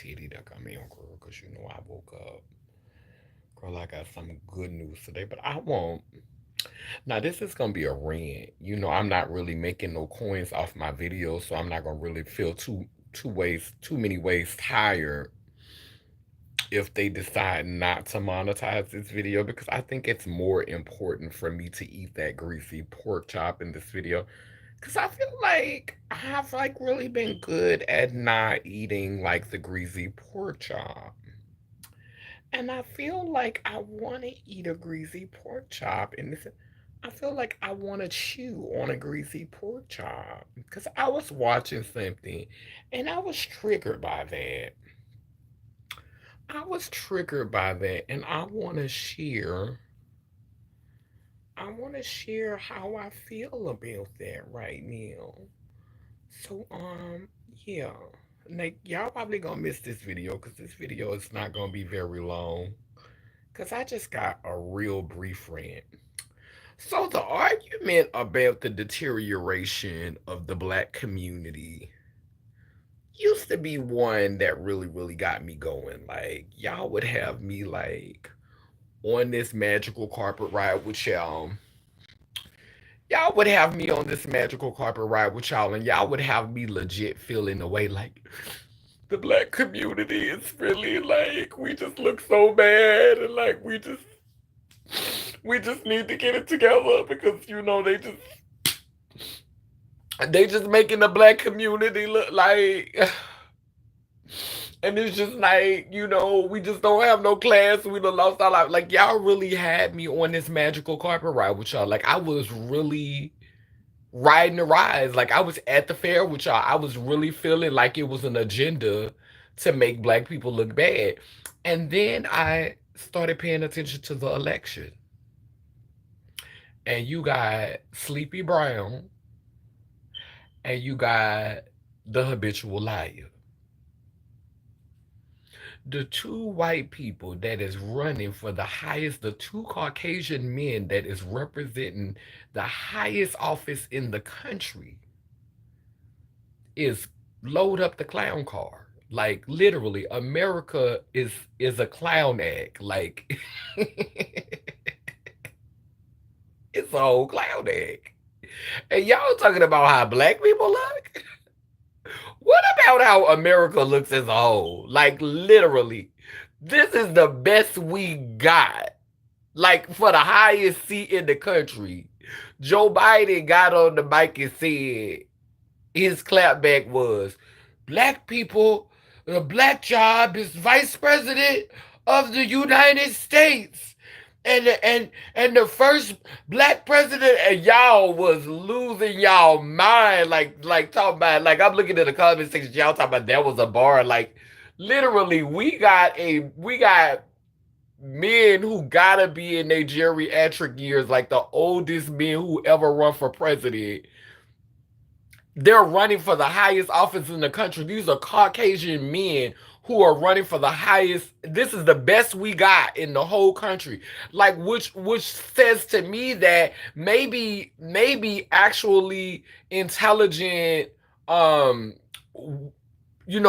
titty to come in, girl, because you know I woke up. Girl, I got some good news today, but I won't. Now, this is going to be a rant. You know, I'm not really making no coins off my videos, so I'm not going to really feel too many ways tired if they decide not to monetize this video, because I think it's more important for me to eat that greasy pork chop in this video, because I feel like I've like really been good at not eating like the greasy pork chop. And I feel like I want to eat a greasy pork chop. And this, I feel like I want to chew on a greasy pork chop. Because I was watching something and I was triggered by that. I was triggered by that. And I want to share how I feel about that right now. So, yeah. Like, y'all probably gonna miss this video because this video is not gonna be very long. Because I just got a real brief rant. So, the argument about the deterioration of the black community used to be one that really, really got me going. Like, y'all would have me, like, on this magical carpet ride with y'all. Y'all would have me on this magical carpet ride with y'all, and y'all would have me legit feeling the way like the black community is really like, we just look so bad, and like we just need to get it together because you know they just making the black community look like, and it's just like, you know, we just don't have no class, we done lost our life. Like, y'all really had me on this magical carpet ride with y'all. Like, I was really riding the rides. Like, I was at the fair with y'all. I was really feeling like it was an agenda to make black people look bad. And then I started paying attention to the election. And you got Sleepy Brown and you got the habitual liar. The two white people that is running for the highest, the two Caucasian men that is representing the highest office in the country is load up the clown car. Like, literally, America is a clown act. Like, it's a whole clown act. And y'all talking about how black people look? What about how America looks as a whole? Like, literally, this is the best we got. Like, for the highest seat in the country. Joe Biden got on the mic and said his clapback was, black people, the black job is vice president of the United States. And the first black president, and y'all was losing y'all mind, like talking about, like, I'm looking at the comment section, y'all talking about that was a bar. Like, literally, we got men who gotta be in their geriatric years, like the oldest men who ever run for president. They're running for the highest office in the country. These are Caucasian men who are running for the highest. This is the best we got in the whole country. Like, which says to me that maybe actually intelligent, um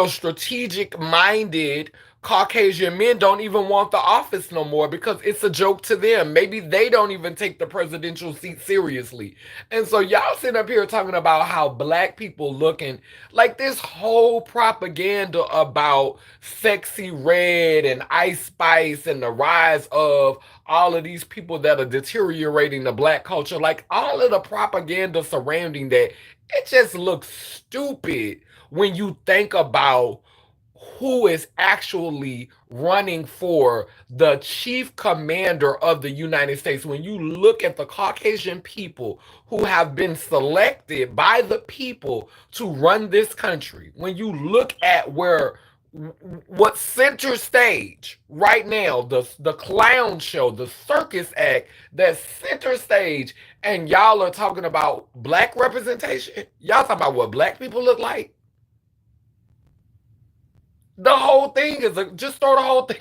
strategic minded Caucasian men don't even want the office no more because it's a joke to them. Maybe they don't even take the presidential seat seriously. And so y'all sitting up here talking about how black people looking, like this whole propaganda about sexy red and Ice Spice and the rise of all of these people that are deteriorating the black culture, like all of the propaganda surrounding that, it just looks stupid when you think about who is actually running for the chief commander of the United States. When you look at the Caucasian people who have been selected by the people to run this country, when you look at what center stage right now, the clown show, the circus act, that center stage, and y'all are talking about black representation, y'all talking about what black people look like. The whole thing is just throw the whole thing.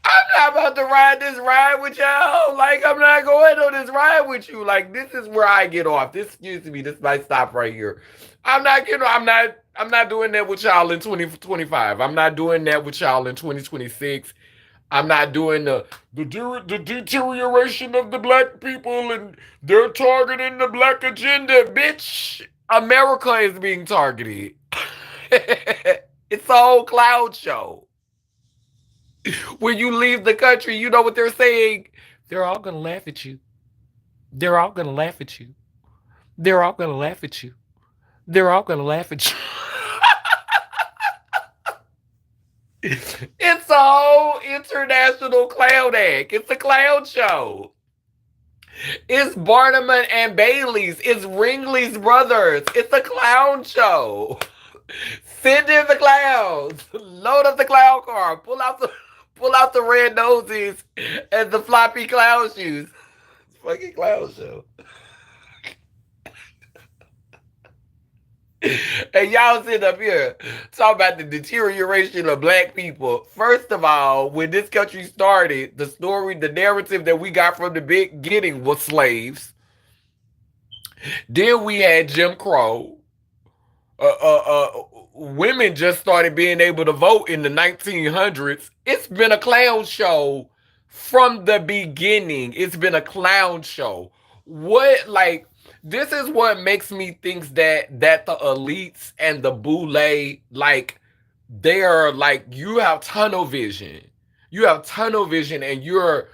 I'm not about to ride this ride with y'all. Like, I'm not going on this ride with you. Like, this is where I get off. Excuse me, this might stop right here. I'm not, I'm not doing that with y'all in 2025. I'm not doing that with y'all in 2026. I'm not doing the deterioration of the black people and they're targeting the black agenda. Bitch, America is being targeted. It's a whole cloud show. When you leave the country, you know what they're saying? They're all gonna laugh at you. They're all gonna laugh at you. They're all gonna laugh at you. They're all gonna laugh at you. It's a whole international clown act. It's a clown show. It's Barnum and Bailey's. It's Ringley's brothers. It's a clown show. Send in the clowns. Load up the clown car. Pull out the red noses and the floppy clown shoes. It's a fucking clown show. And y'all sitting up here talking about the deterioration of black people. First of all, when this country started, the narrative that we got from the beginning was slaves. Then we had Jim Crow. Women just started being able to vote in the 1900s. It's been a clown show from the beginning. It's been a clown show. What, like, this is what makes me think that the elites and the boule, like, they're like, you have tunnel vision. You have tunnel vision, and you're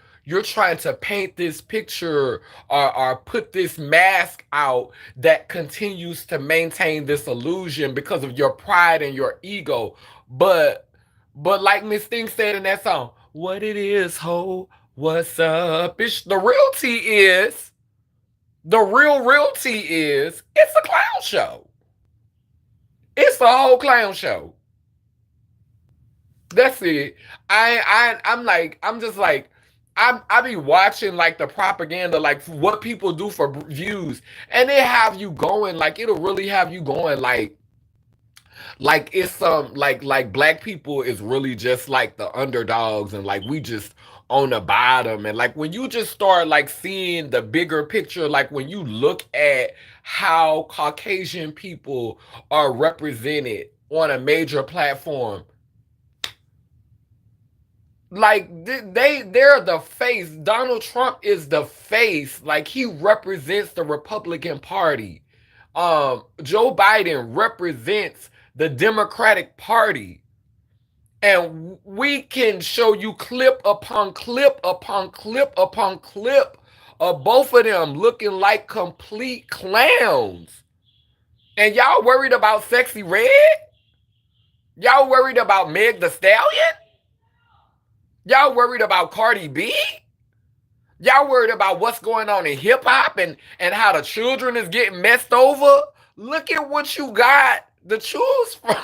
trying to paint this picture, or put this mask out that continues to maintain this illusion because of your pride and your ego. But like Miss Thing said in that song, what it is, ho, what's up? Bitch, the real tea is, it's a clown show. It's a whole clown show. That's it. I'm just like, I be watching like the propaganda, like what people do for views, and it have you going, like it'll really have you going, like it's some, like black people is really just like the underdogs, and like we just on the bottom. And like when you just start like seeing the bigger picture, like when you look at how Caucasian people are represented on a major platform, like they're the face. Donald Trump is the face. Like he represents the Republican Party. Joe Biden represents the Democratic Party. And we can show you clip upon clip upon clip upon clip of both of them looking like complete clowns. And y'all worried about Sexy Red? Y'all worried about Meg the Stallion? Y'all worried about Cardi B? Y'all worried about what's going on in hip hop and how the children is getting messed over? Look at what you got to choose from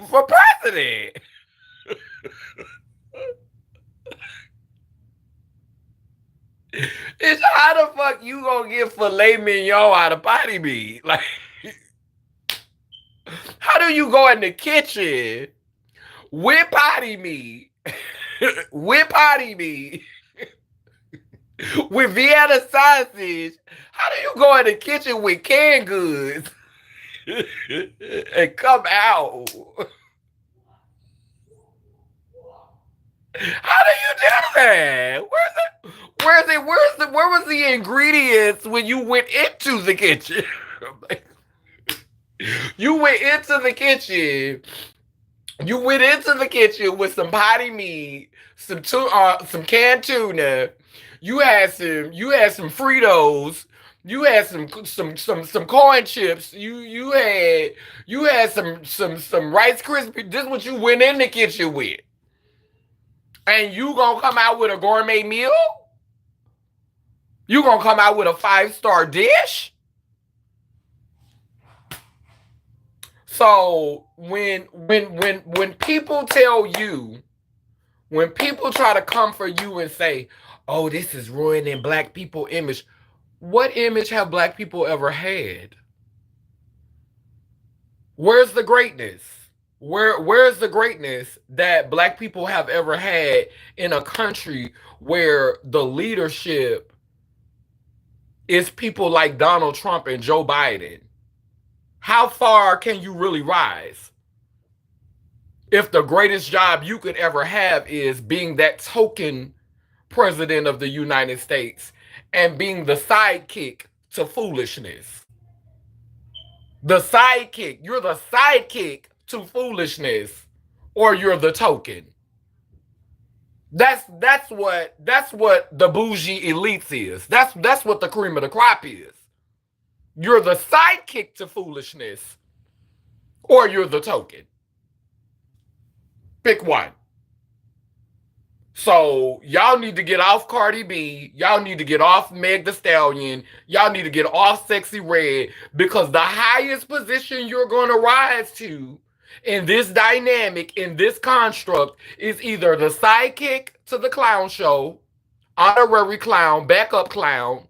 for president. It's how the fuck you gonna get filet mignon out of potty meat? Like, how do you go in the kitchen with potty meat, with potty meat, with Vienna sausage? How do you go in the kitchen with canned goods and come out? How do you do that? Where was the ingredients when you went into the kitchen? You went into the kitchen. You went into the kitchen with some potty meat, some canned tuna. You had some Fritos. You had some corn chips. You had some Rice Krispies. This is what you went in the kitchen with. And you gonna come out with a gourmet meal? You gonna come out with a 5-star dish? So when people tell you, when people try to come for you and say, "Oh, this is ruining black people image," what image have black people ever had? Where's the greatness? Where's the greatness that black people have ever had in a country where the leadership is people like Donald Trump and Joe Biden? how far can you really rise if the greatest job you could ever have is being that token president of the United States and being the sidekick to foolishness? The sidekick. You're the sidekick to foolishness, or you're the token. That's what the bougie elites is. That's what the cream of the crop is. You're the sidekick to foolishness, or you're the token. Pick one. So y'all need to get off Cardi B. Y'all need to get off Meg Thee Stallion. Y'all need to get off Sexy Red, because the highest position you're going to rise to in this dynamic, in this construct, is either the sidekick to the clown show, honorary clown, backup clown,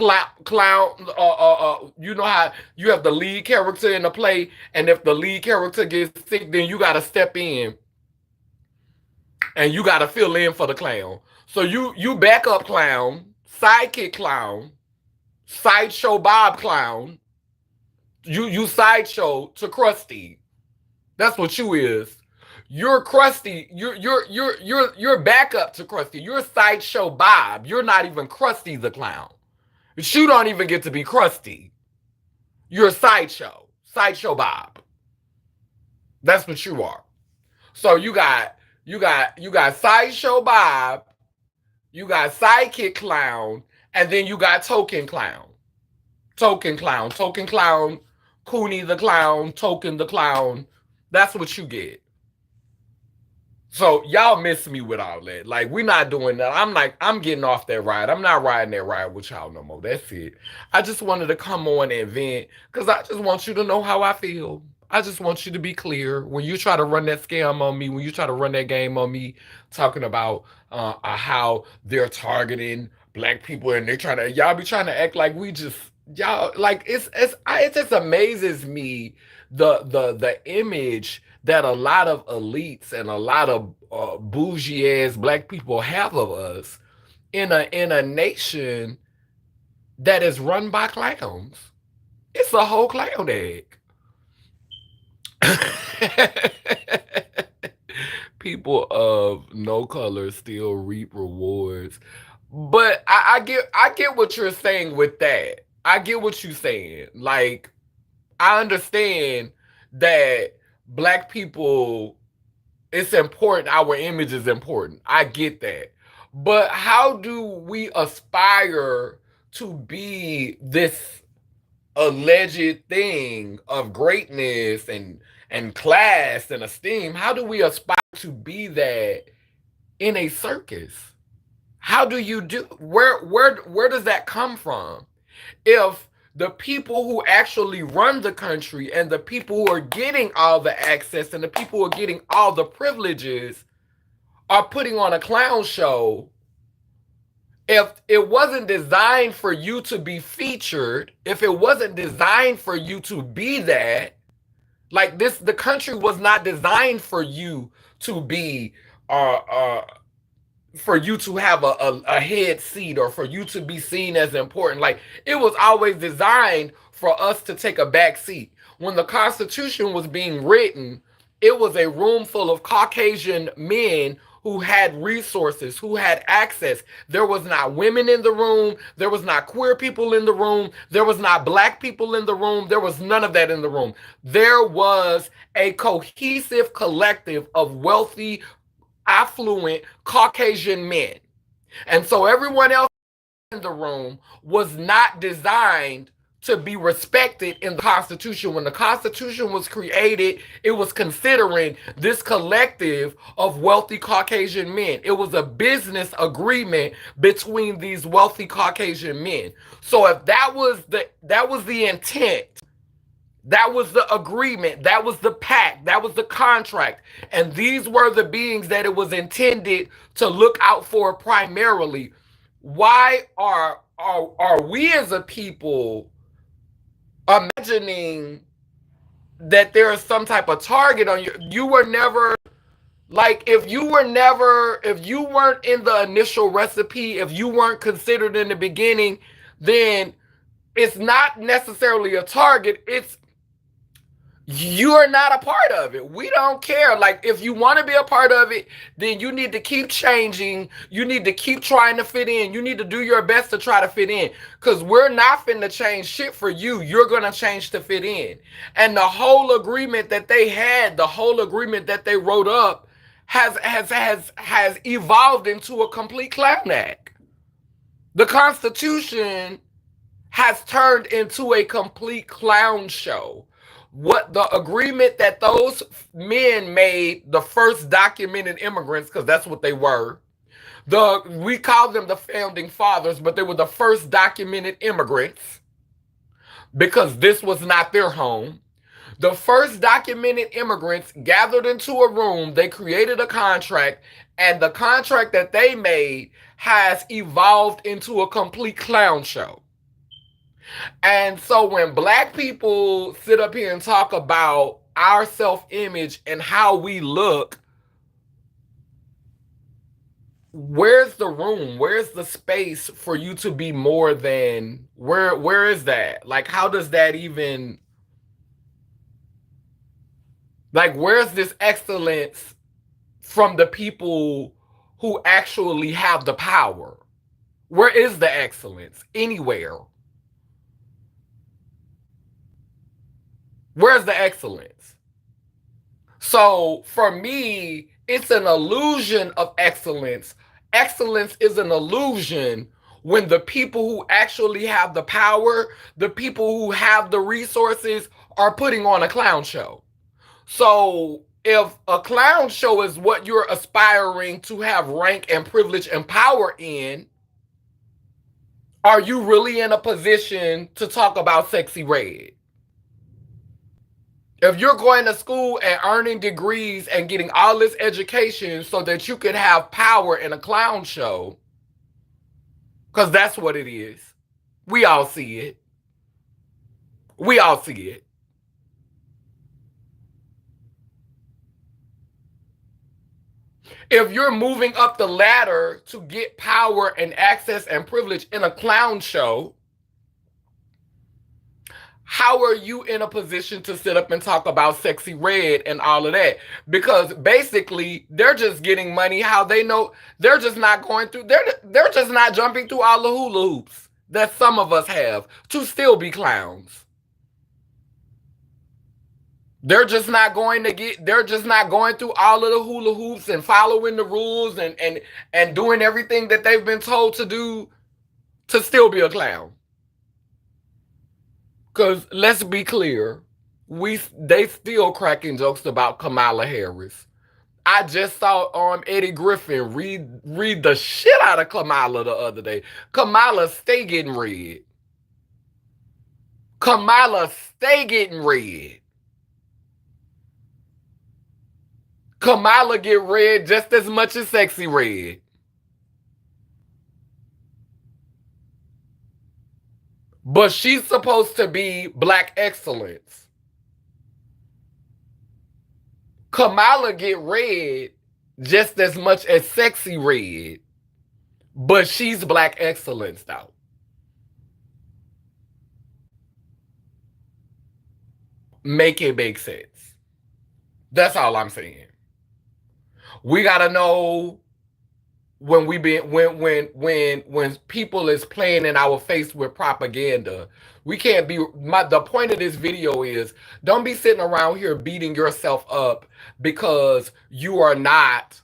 you know how you have the lead character in the play, and if the lead character gets sick, then you got to step in and you got to fill in for the clown. So you backup clown, sidekick clown, sideshow Bob clown, you sideshow to Krusty. That's what you is. You're Krusty. You're backup to Krusty. You're sideshow Bob. You're not even Krusty the clown. You don't even get to be Krusty. You're sideshow Bob. That's what you are. So you got sideshow Bob, you got sidekick clown, and then you got token clown. Token clown, Cooney the clown, token the clown. That's what you get. So y'all miss me with all that. Like, we're not doing that. I'm getting off that ride. I'm not riding that ride with y'all no more. That's it. I just wanted to come on and vent, because I just want you to know how I feel. I just want you to be clear. When you try to run that scam on me, when you try to run that game on me, talking about how they're targeting black people, and y'all be trying to act like we just, y'all, like, it just amazes me the image that a lot of elites and a lot of bougie ass black people have of us in a nation that is run by clowns. It's a whole clown egg. People of no color still reap rewards. But I get what you're saying with that. I get what you're saying. Like, I understand that black people, it's important. Our image is important. I get that. But how do we aspire to be this alleged thing of greatness and class and esteem? How do we aspire to be that in a circus? How do you do, where does that come from? If the people who actually run the country and the people who are getting all the access and the people who are getting all the privileges are putting on a clown show, if it wasn't designed for you to be featured, if it wasn't designed for you to be that, like this, the country was not designed for you to be, for you to have a head seat, or for you to be seen as important. Like, it was always designed for us to take a back seat. When the Constitution was being written, it was a room full of Caucasian men who had resources, who had access. There was not women in the room. There was not queer people in the room. There was not black people in the room. There was none of that in the room. There was a cohesive collective of wealthy, affluent Caucasian men. And so everyone else in the room was not designed to be respected in the Constitution. When the Constitution was created, it was considering this collective of wealthy Caucasian men. It was a business agreement between these wealthy Caucasian men. So if that was the intent, that was the agreement, that was the pact, that was the contract, and these were the beings that it was intended to look out for primarily, why are we as a people imagining that there is some type of target on you? You were never, like, if you weren't in the initial recipe, if you weren't considered in the beginning, then it's not necessarily a target. You're not a part of it. We don't care. Like, if you want to be a part of it, then you need to keep changing. You need to keep trying to fit in. You need to do your best to try to fit in. Because we're not finna change shit for you. You're going to change to fit in. And the whole agreement that they had, the whole agreement that they wrote up, has evolved into a complete clown act. The Constitution has turned into a complete clown show. What the agreement that those men made, the first documented immigrants, because that's what they were. We call them the founding fathers, but they were the first documented immigrants because this was not their home. The first documented immigrants gathered into a room, they created a contract, and the contract that they made has evolved into a complete clown show. And so when Black people sit up here and talk about our self-image and how we look, where's the room? Where's the space for you to be more than, where is that? Like, how does that even, like, where's this excellence from the people who actually have the power? Where is the excellence? Anywhere. Where's the excellence? So for me, it's an illusion of excellence. Excellence is an illusion when the people who actually have the power, the people who have the resources, are putting on a clown show. So if a clown show is what you're aspiring to have rank and privilege and power in, are you really in a position to talk about sexy red? If you're going to school and earning degrees and getting all this education so that you can have power in a clown show, because that's what it is. We all see it. We all see it. If you're moving up the ladder to get power and access and privilege in a clown show, how are you in a position to sit up and talk about sexy red and all of that? Because basically, they're just getting money how they know. They're just not going through, they're just not jumping through all the hula hoops that some of us have to still be clowns. They're just not going through all of the hula hoops and following the rules and doing everything that they've been told to do to still be a clown. Because let's be clear, they still cracking jokes about Kamala Harris. I just saw Eddie Griffin read the shit out of Kamala the other day. Kamala stay getting red. Kamala stay getting red. Kamala get red just as much as sexy red. But she's supposed to be Black excellence. Kamala get red just as much as sexy red. But she's Black excellence though. Make it make sense. That's all I'm saying. We gotta know when people is playing in our face with propaganda. We can't be, the point of this video is, don't be sitting around here beating yourself up because you're not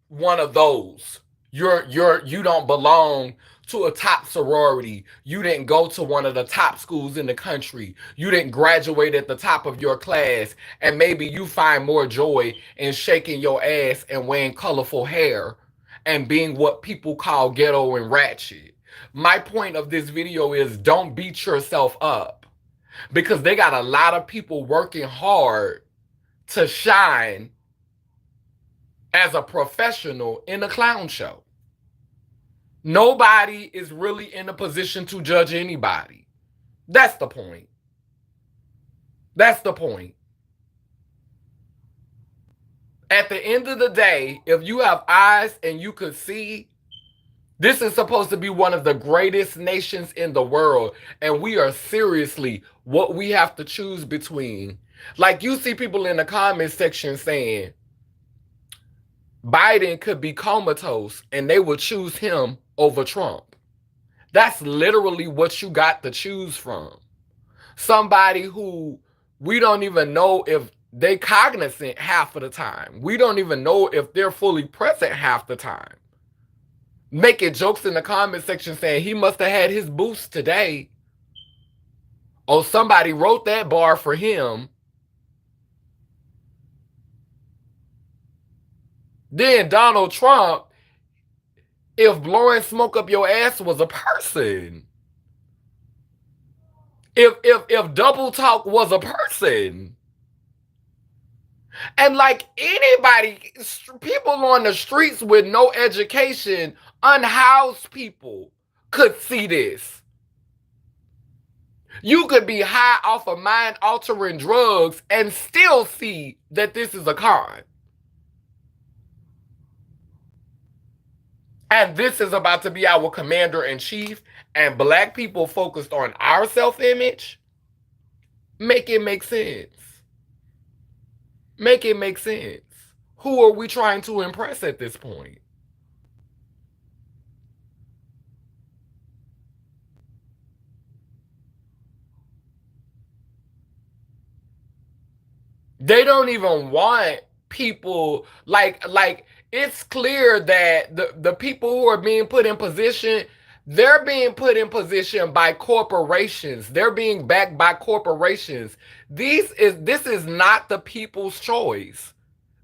one of those. You don't belong to a top sorority. You didn't go to one of the top schools in the country. You didn't graduate at the top of your class, and maybe you find more joy in shaking your ass and wearing colorful hair and being what people call ghetto and ratchet. My point of this video is, don't beat yourself up, because they got a lot of people working hard to shine as a professional in a clown show. Nobody is really in a position to judge anybody. That's the point. That's the point. At the end of the day, if you have eyes and you could see, This is supposed to be one of the greatest nations in the world, and we are seriously what we have to choose between. Like, you see people in the comment section saying Biden could be comatose and they would choose him over Trump. That's literally what you got to choose from. Somebody who we don't even know if they cognizant half of the time. We don't even know if they're fully present half the time. Making jokes in the comment section saying he must have had his boost today. Oh, somebody wrote that bar for him. Then Donald Trump, if blowing smoke up your ass was a person. If double talk was a person. And like anybody, people on the streets with no education, unhoused people could see this. You could be high off of mind altering drugs and still see that this is a con. And this is about to be our commander in chief, and black people focused on our self-image. Make it make sense. Make it make sense. Who are we trying to impress at this point? They don't even want people like it's clear that the people who are being put in position, they're being put in position by corporations. They're being backed by corporations. This is not the people's choice.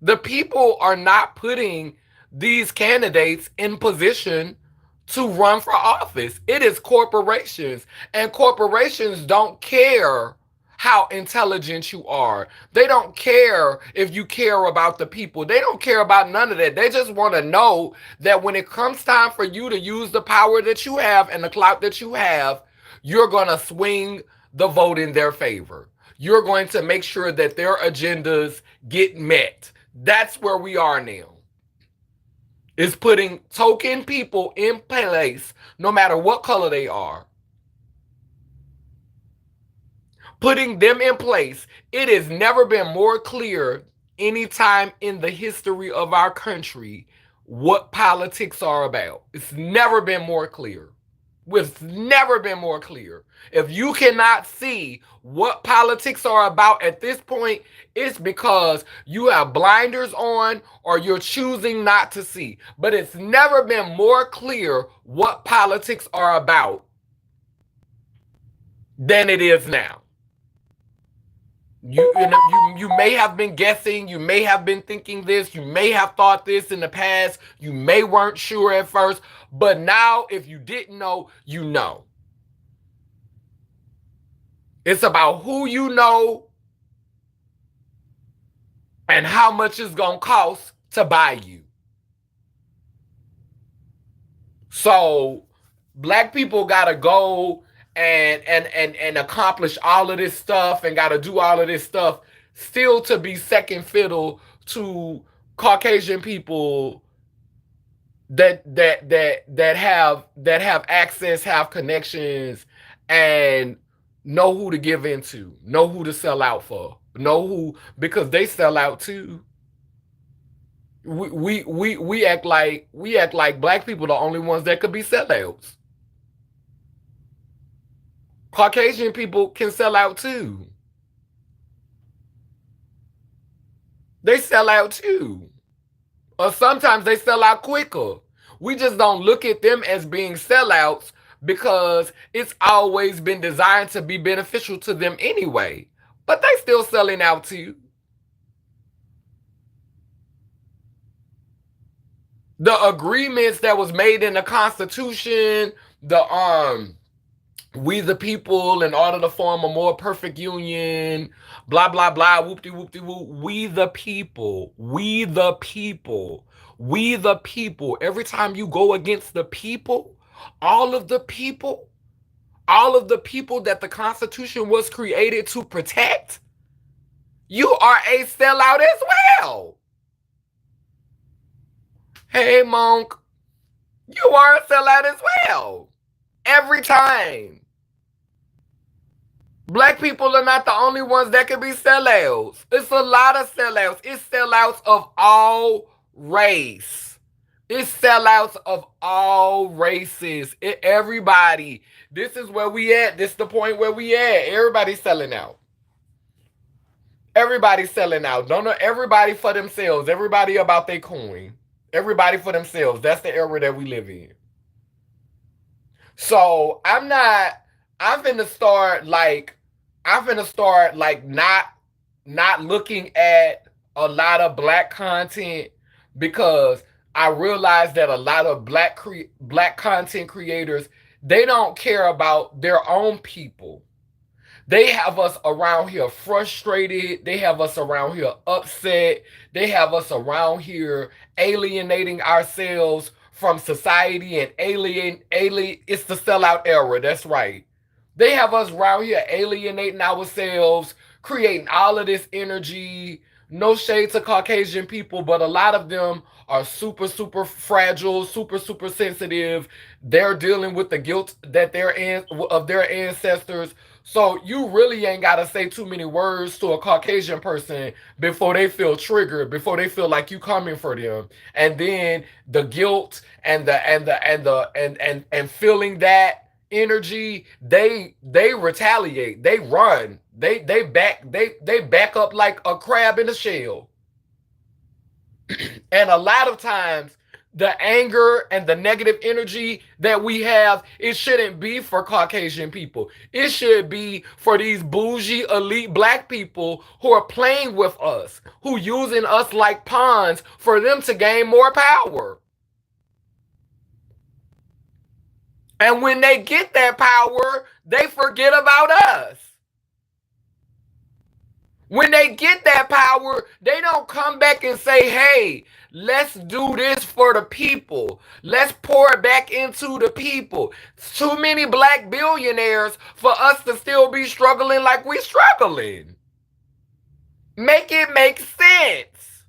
The people are not putting these candidates in position to run for office. It is corporations, and corporations don't care how intelligent you are. They don't care if you care about the people. They don't care about none of that. They just want to know that when it comes time for you to use the power that you have and the clout that you have, you're going to swing the vote in their favor. You're going to make sure that their agendas get met. That's where we are now. Is putting token people in place, no matter what color they are. Putting them in place. It has never been more clear anytime in the history of our country what politics are about. It's never been more clear. It's never been more clear. If you cannot see what politics are about at this point, it's because you have blinders on or you're choosing not to see. But it's never been more clear what politics are about than it is now. You may have been guessing, you may have been thinking this, you may have thought this in the past, you may weren't sure at first, but now if you didn't know, you know. It's about who you know and how much it's going to cost to buy you. So black people got to go and accomplish all of this stuff and got to do all of this stuff still to be second fiddle to Caucasian people that have access, have connections, and know who to give into, know who to sell out for, know who, because they sell out too. We act like black people are the only ones that could be sellouts. Caucasian people can sell out too. They sell out too. Or sometimes they sell out quicker. We just don't look at them as being sellouts because it's always been designed to be beneficial to them anyway. But they still selling out too. The agreements that was made in the Constitution, the we the people in order to form a more perfect union, blah blah blah, whoop de whoop de whoop. We the people, we the people, we the people. Every time you go against the people, all of the people, all of the people that the Constitution was created to protect, you are a sellout as well. Hey Monk, You are a sellout as well. Every time. Black people are not the only ones that can be sellouts. It's a lot of sellouts. It's sellouts of all race. It's sellouts of all races. Everybody. This is where we at. This is the point where we at. Everybody's selling out. Everybody's selling out. Don't know everybody for themselves. Everybody about their coin. Everybody for themselves. That's the era that we live in. So I'm finna start like not looking at a lot of black content because I realize that a lot of black content creators, they don't care about their own people. They have us around here frustrated. They have us around here upset. They have us around here alienating ourselves from society and alien. It's the sellout era. That's right. They have us around here alienating ourselves, creating all of this energy. No shade to Caucasian people, but a lot of them are super, super fragile, super, super sensitive. They're dealing with the guilt that they're in of their ancestors. So you really ain't gotta say too many words to a Caucasian person before they feel triggered, before they feel like you coming for them. And then the guilt and feeling that energy, they retaliate, they run, they back up like a crab in a shell. And a lot of times the anger and the negative energy that we have, it shouldn't be for Caucasian people. It should be for these bougie elite black people who are playing with us, who using us like pawns for them to gain more power. And when they get that power, they forget about us. When they get that power, they don't come back and say, hey, let's do this for the people. Let's pour it back into the people. Too many black billionaires for us to still be struggling like we struggling. Make it make sense.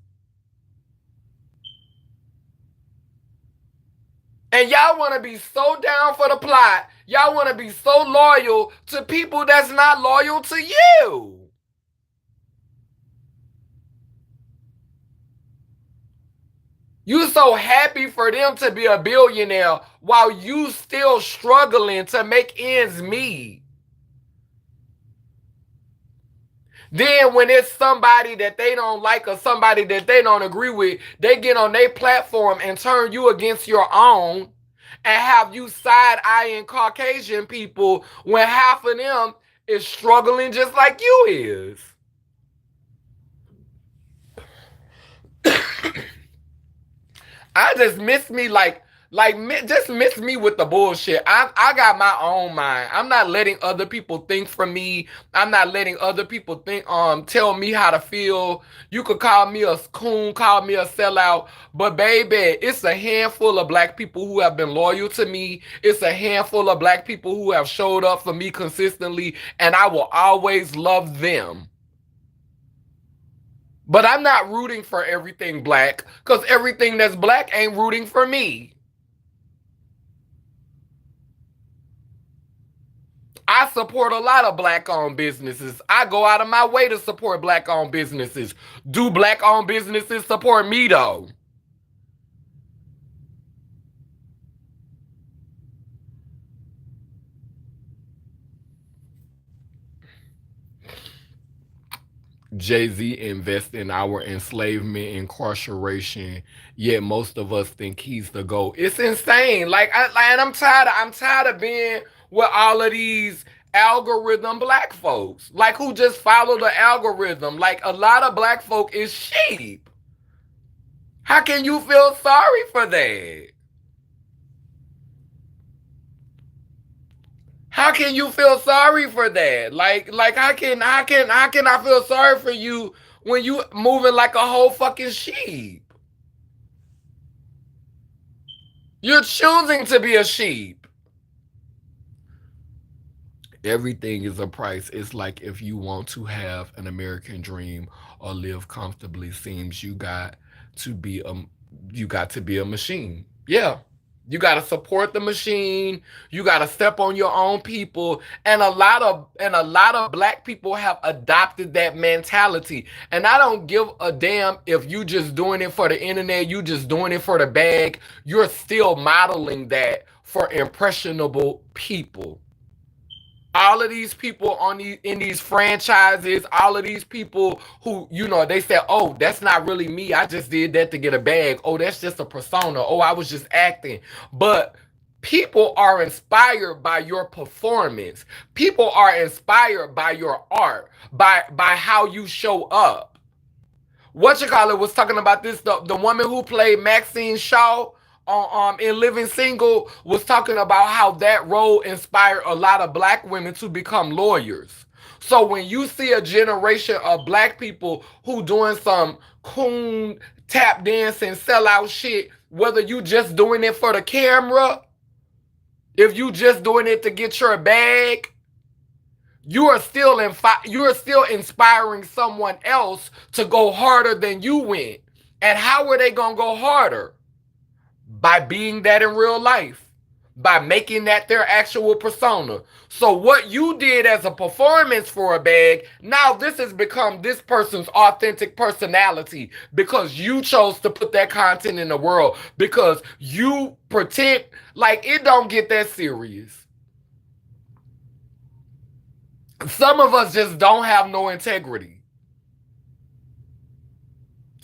And y'all want to be so down for the plot. Y'all want to be so loyal to people that's not loyal to you. You so happy for them to be a billionaire while you still struggling to make ends meet. Then when it's somebody that they don't like or somebody that they don't agree with, they get on their platform and turn you against your own and have you side-eyeing Caucasian people when half of them is struggling just like you is. I just miss me just miss me with the bullshit. I got my own mind. I'm not letting other people think for me. I'm not letting other people think tell me how to feel. You could call me a coon, call me a sellout, but baby, it's a handful of black people who have been loyal to me. It's a handful of black people who have showed up for me consistently, and I will always love them. But I'm not rooting for everything black because everything that's black ain't rooting for me. I support a lot of black-owned businesses. I go out of my way to support black-owned businesses. Do black-owned businesses support me, though? Jay-Z invests in our enslavement, incarceration, yet most of us think he's the GOAT. It's insane. And I'm tired of being with all of these algorithm black folks, like who just follow the algorithm. Like a lot of black folk is sheep. How can you feel sorry for that? How can you feel sorry for that? Like how can I feel sorry for you when you moving like a whole fucking sheep? You're choosing to be a sheep. Everything is a price. It's like if you want to have an American dream or live comfortably, seems to be a you got to be a machine. Yeah. You got to support the machine. You got to step on your own people. And a lot of black people have adopted that mentality. And I don't give a damn if you just doing it for the internet, you just doing it for the bag. You're still modeling that for impressionable people. All of these people on these in these franchises, all of these people who, they said, oh, that's not really me. I just did that to get a bag. Oh, that's just a persona. Oh, I was just acting. But people are inspired by your performance. People are inspired by your art, by how you show up. What you call it was talking about this. The woman who played Maxine Shaw on in Living Single was talking about how that role inspired a lot of black women to become lawyers. So when you see a generation of black people who doing some coon tap dancing sellout shit, whether you just doing it for the camera, if you just doing it to get your bag, you are still inspiring someone else to go harder than you went. And how are they gonna go harder? By being that in real life, by making that their actual persona. So what you did as a performance for a bag, now this has become this person's authentic personality because you chose to put that content in the world, because you pretend like it don't get that serious. Some of us just don't have no integrity.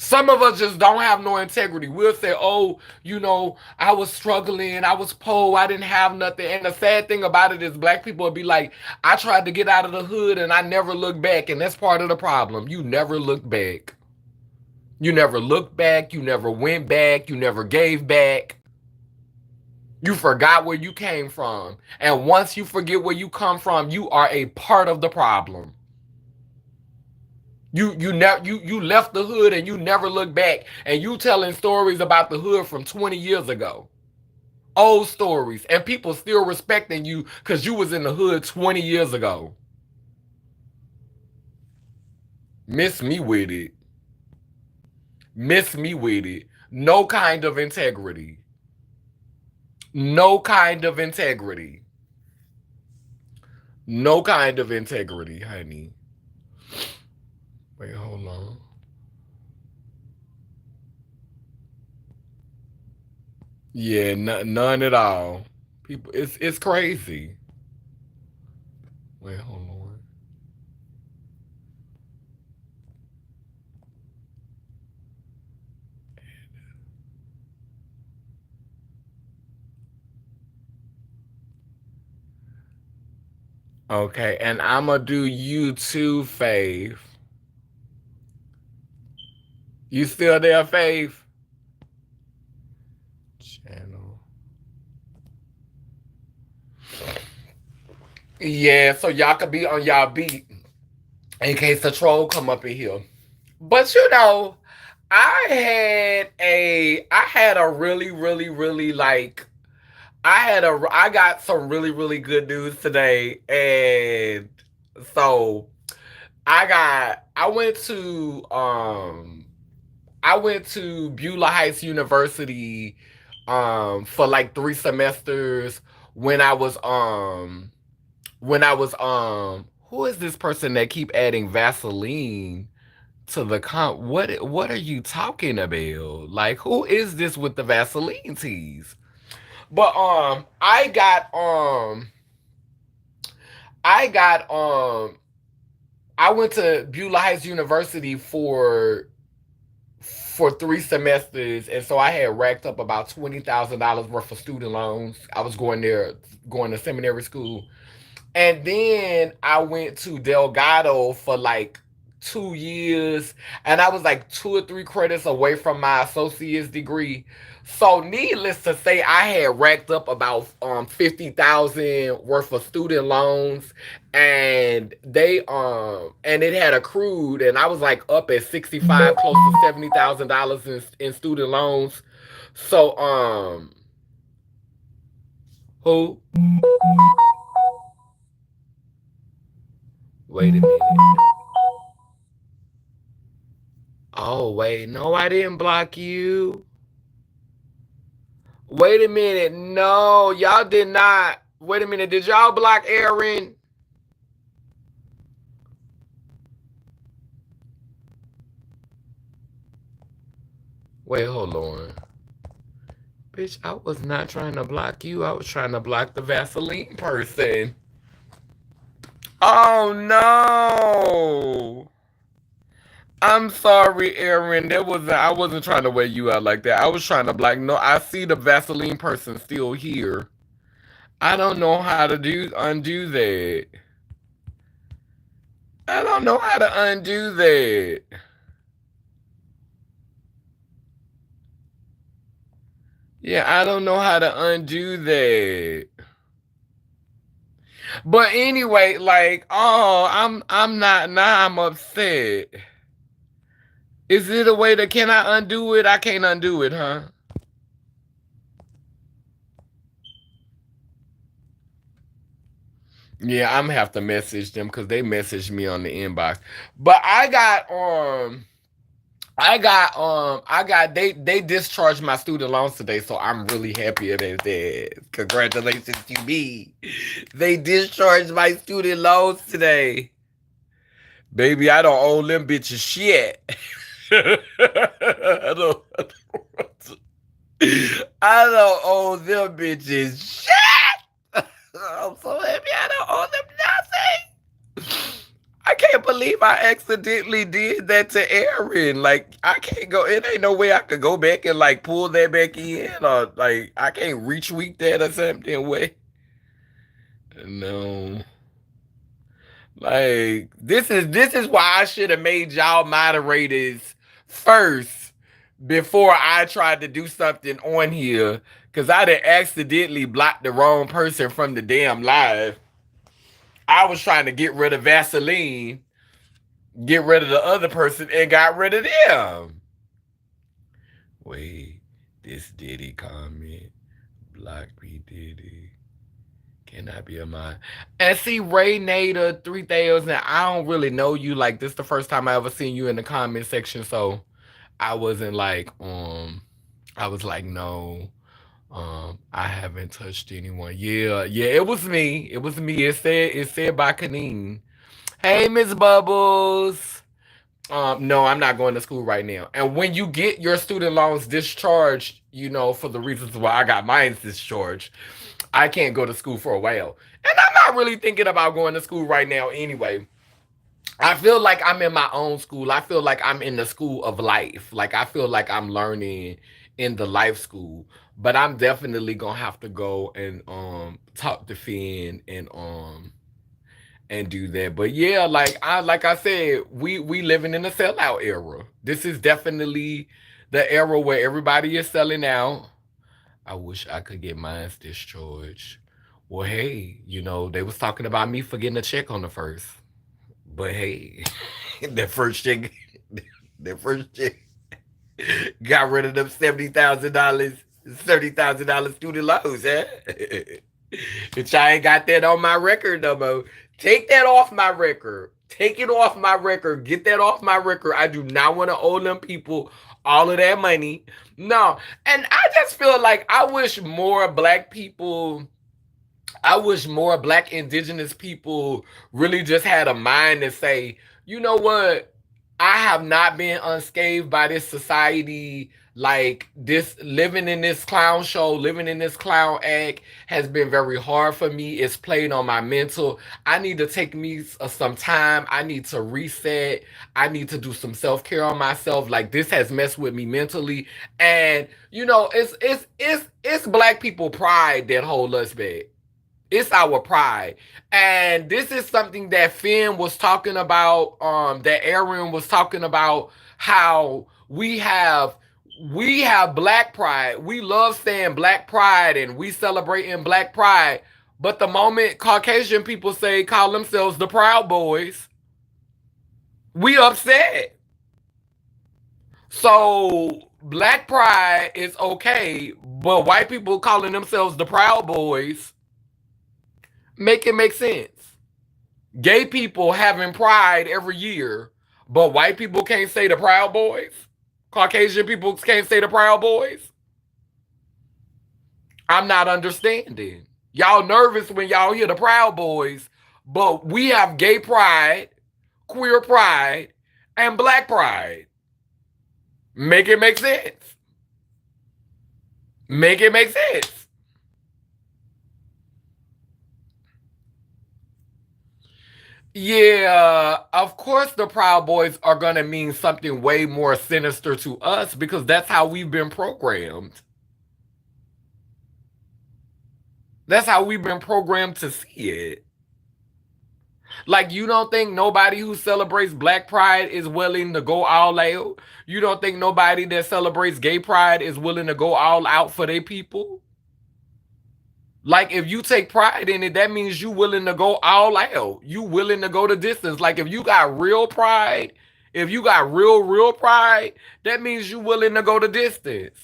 Some of us just don't have no integrity. We'll say, oh, I was struggling, I was poor, I didn't have nothing. And the sad thing about it is black people will be like, I tried to get out of the hood and I never looked back. And that's part of the problem. You never looked back. You never looked back. You never went back. You never gave back. You forgot where you came from. And once you forget where you come from, you are a part of the problem. You left the hood and you never looked back, and you telling stories about the hood from 20 years ago. Old stories, and people still respecting you because you was in the hood 20 years ago. Miss me with it. Miss me with it. No kind of integrity. No kind of integrity. No kind of integrity, honey. Wait, hold on. Yeah, none at all. People, it's crazy. Wait, hold on. Okay, and I'ma do you too, Faith. You still there, Faith? Channel. Yeah, so y'all could be on y'all beat in case the troll come up in here. But I had a really, really, really like I got some really, really good news today. And so I went to Beulah Heights University for like 3 semesters when I was who is this person that keep adding Vaseline to the what are you talking about? Like, who is this with the Vaseline teas? But I got I went to Beulah Heights University for 3 semesters, and so I had racked up about $20,000 worth of student loans. I was going to seminary school. And then I went to Delgado for like 2 years, and I was like 2 or 3 credits away from my associate's degree. So, needless to say, I had racked up about 50,000 worth of student loans, and it had accrued, and I was like up at 65, close to $70,000 in student loans. So, who? Wait a minute. Oh, wait. No, I didn't block you. Wait a minute. No, y'all did not. Wait a minute. Did y'all block Aaron? Wait, hold on. Bitch, I was not trying to block you. I was trying to block the Vaseline person. Oh no. I'm sorry, Aaron. I wasn't trying to wear you out like that. I was trying to block. No, I see the Vaseline person still here. I don't know how to undo that. I don't know how to undo that. Yeah, I don't know how to undo that. But anyway, like, oh, I'm not now I'm upset. Is it a way that can I undo it? I can't undo it, huh? Yeah, I'm gonna have to message them because they messaged me on the inbox. But I got they discharged my student loans today, so I'm really happy about that. Congratulations to me. They discharged my student loans today. Baby, I don't owe them bitches shit. I don't, I don't owe them bitches shit. I'm so happy I don't owe them nothing. I can't believe I accidentally did that to Aaron. Like, I can't go. It ain't no way I could go back and like pull that back in, or like I can't retweet that or something. Way, no. Like this is why I should have made y'all moderators first before I tried to do something on here, because I'd have accidentally blocked the wrong person from the damn live. I was trying to get rid of Vaseline, get rid of the other person, and got rid of them. Wait, this Diddy comment, block me Diddy. Can I be a mind? And see, Ray Nader 3000, I don't really know you. Like, this the first time I ever seen you in the comment section, so I wasn't like, I was like, no, I haven't touched anyone. Yeah, yeah, it was me. It was me. It said by Kaneen. Hey, Miss Bubbles. No, I'm not going to school right now. And when you get your student loans discharged, for the reasons why I got mine discharged, I can't go to school for a while. And I'm not really thinking about going to school right now anyway. I feel like I'm in my own school. I feel like I'm in the school of life. Like, I feel like I'm learning in the life school. But I'm definitely gonna have to go and talk to Finn and do that. But yeah, like I said, we living in a sellout era. This is definitely the era where everybody is selling out. I wish I could get mine discharged. Well, hey, they was talking about me for getting a check on the first. But hey, that first check, that first check got rid of them $70,000, $30,000 student loans, huh? Which I ain't got that on my record no more. Take that off my record. Take it off my record. Get that off my record. I do not want to owe them people all of that money. No. And I just feel like I wish more black indigenous people really just had a mind to say, you know what? I have not been unscathed by this society. Like, this living in this clown show, living in this clown act has been very hard for me. It's played on my mental. I need to take me some time. I need to reset. I need to do some self-care on myself. Like, this has messed with me mentally. And it's black people pride that hold us back. It's our pride. And this is something that Finn was talking about, that Aaron was talking about, how we have black pride. We love saying black pride and we celebrating black pride. But the moment Caucasian people call themselves the Proud Boys, we upset. So black pride is okay, but white people calling themselves the Proud Boys, make it make sense. Gay people having pride every year, but white people can't say the Proud Boys. Caucasian people can't say the Proud Boys. I'm not understanding. Y'all nervous when y'all hear the Proud Boys, but we have gay pride, queer pride, and black pride. Make it make sense. Make it make sense. Yeah, of course the Proud Boys are going to mean something way more sinister to us because that's how we've been programmed. That's how we've been programmed to see it. Like, you don't think nobody who celebrates black pride is willing to go all out? You don't think nobody that celebrates gay pride is willing to go all out for their people? Like, if you take pride in it, that means you willing to go all out. You willing to go the distance. Like, if you got real pride, if you got real pride, that means you willing to go the distance.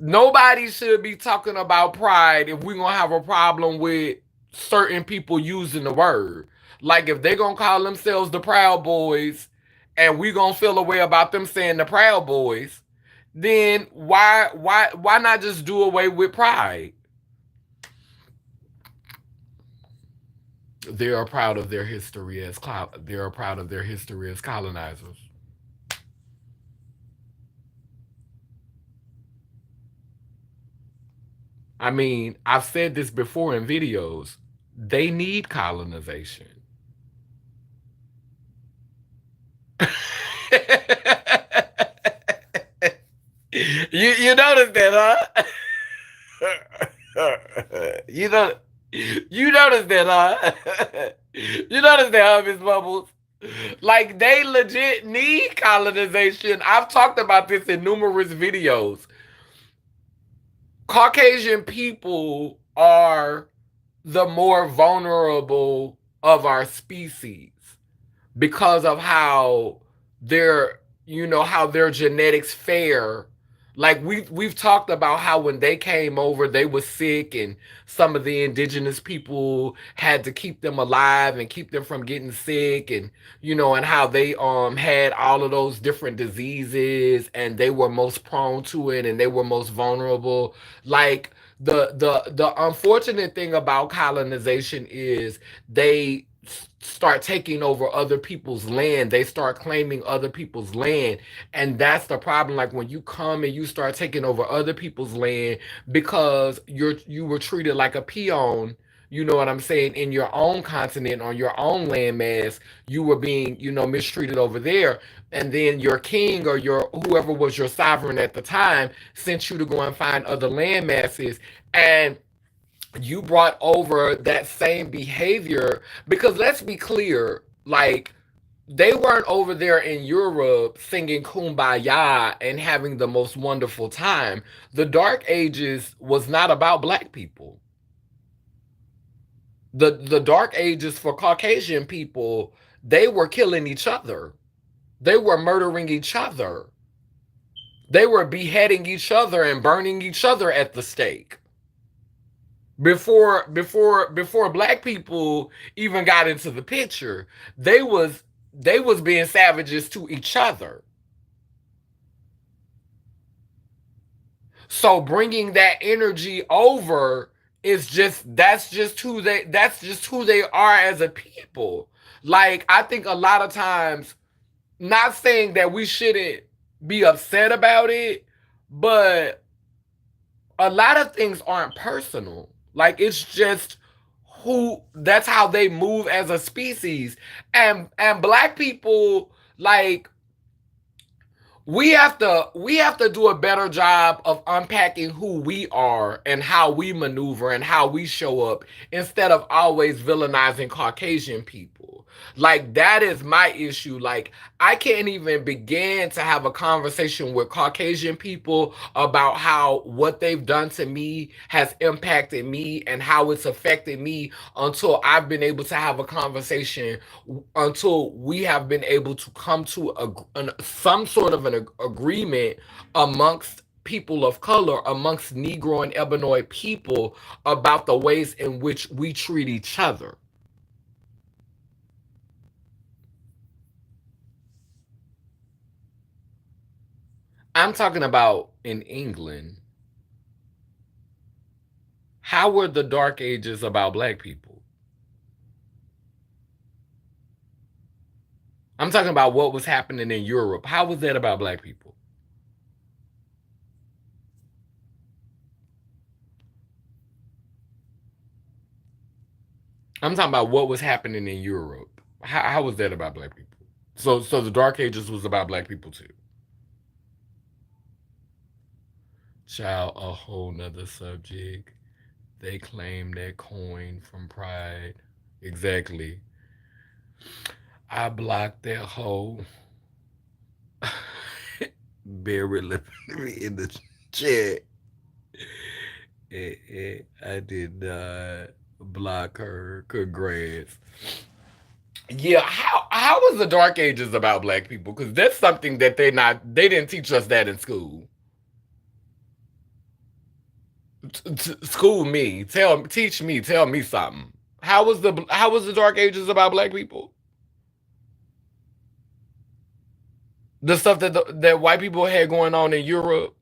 Nobody should be talking about pride if we're gonna have a problem with certain people using the word. Like, if they're gonna call themselves the Proud Boys and we gonna feel a way about them saying the Proud Boys, then why not just do away with pride? They are proud of their history as they are proud of their history as colonizers. I mean, I've said this before in videos. They need colonization. You noticed that, huh? you know you noticed that, huh? You noticed that, huh, Miss Bubbles? Like, they legit need colonization. I've talked about this in numerous videos. Caucasian people are the more vulnerable of our species because of how their how their genetics fare. Like, we've talked about how when they came over they were sick, and some of the indigenous people had to keep them alive and keep them from getting sick, and and how they had all of those different diseases and they were most prone to it and they were most vulnerable. Like, the unfortunate thing about colonization is they start taking over other people's land. They start claiming other people's land. And that's the problem. Like, when you come and you start taking over other people's land because you were treated like a peon, you know what I'm saying, in your own continent, on your own landmass, you were being, mistreated over there. And then your king or your whoever was your sovereign at the time sent you to go and find other land masses. And you brought over that same behavior because, let's be clear, like, they weren't over there in Europe singing kumbaya and having the most wonderful time. The Dark Ages was not about black people. The Dark Ages for Caucasian people, they were killing each other. They were murdering each other. They were beheading each other and burning each other at the stake. Before black people even got into the picture, they was being savages to each other. So bringing that energy over is just that's just who they are as a people. Like, I think a lot of times, not saying that we shouldn't be upset about it, but a lot of things aren't personal. Like, it's just who that's how they move as a species. And black people, like, we have to do a better job of unpacking who we are and how we maneuver and how we show up, instead of always villainizing Caucasian people. Like, that is my issue. Like, I can't even begin to have a conversation with Caucasian people about how what they've done to me has impacted me and how it's affected me until I've been able to have a conversation, until we have been able to come to some sort of an agreement amongst people of color, amongst Negro and Ebonic people, about the ways in which we treat each other. I'm talking about in England. How were the Dark Ages about black people? I'm talking about what was happening in Europe. How was that about black people? I'm talking about what was happening in Europe. How was that about black people? So the Dark Ages was about black people too. Child, a whole nother subject. They claim that coin from Pride. Exactly. I blocked that whole Barry in the chat. I did not block her. Congrats. Yeah, how was the Dark Ages about black people? Because that's something that they didn't teach us that in school. School me, teach me, tell me something. How was the Dark Ages about black people? The stuff that white people had going on in Europe,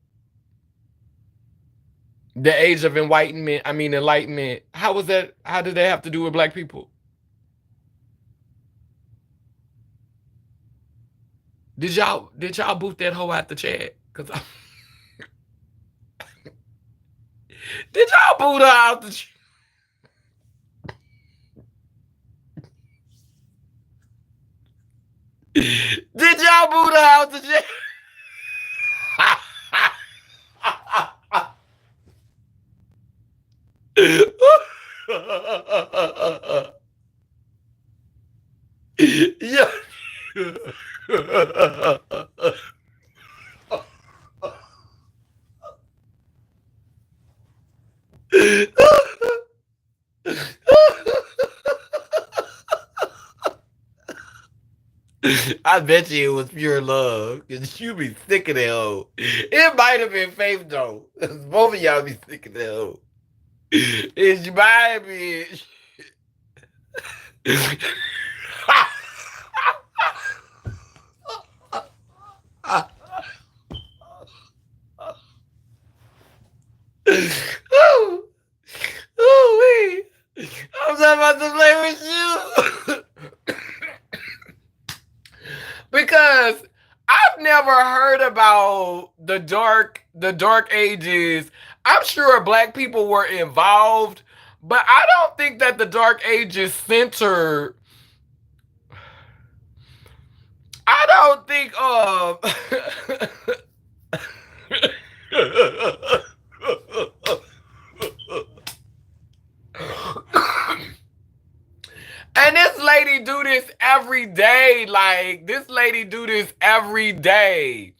the age of enlightenment. I mean enlightenment. How was that? How did that have to do with black people? Did y'all boot that hoe out the chat? Did y'all boot her out the chat? Did y'all boot her out the chat? Yeah. I bet you it was pure love. Cause you be sick of that hoe. It might have been faith though. Both of y'all be sick of that hoe. It's my bitch. Ooh, ooh, I'm not about to play with you. Because I've never heard about the dark ages. I'm sure black people were involved, but I don't think that the dark ages centered. I don't think And this lady do this every day. Like this lady do this every day.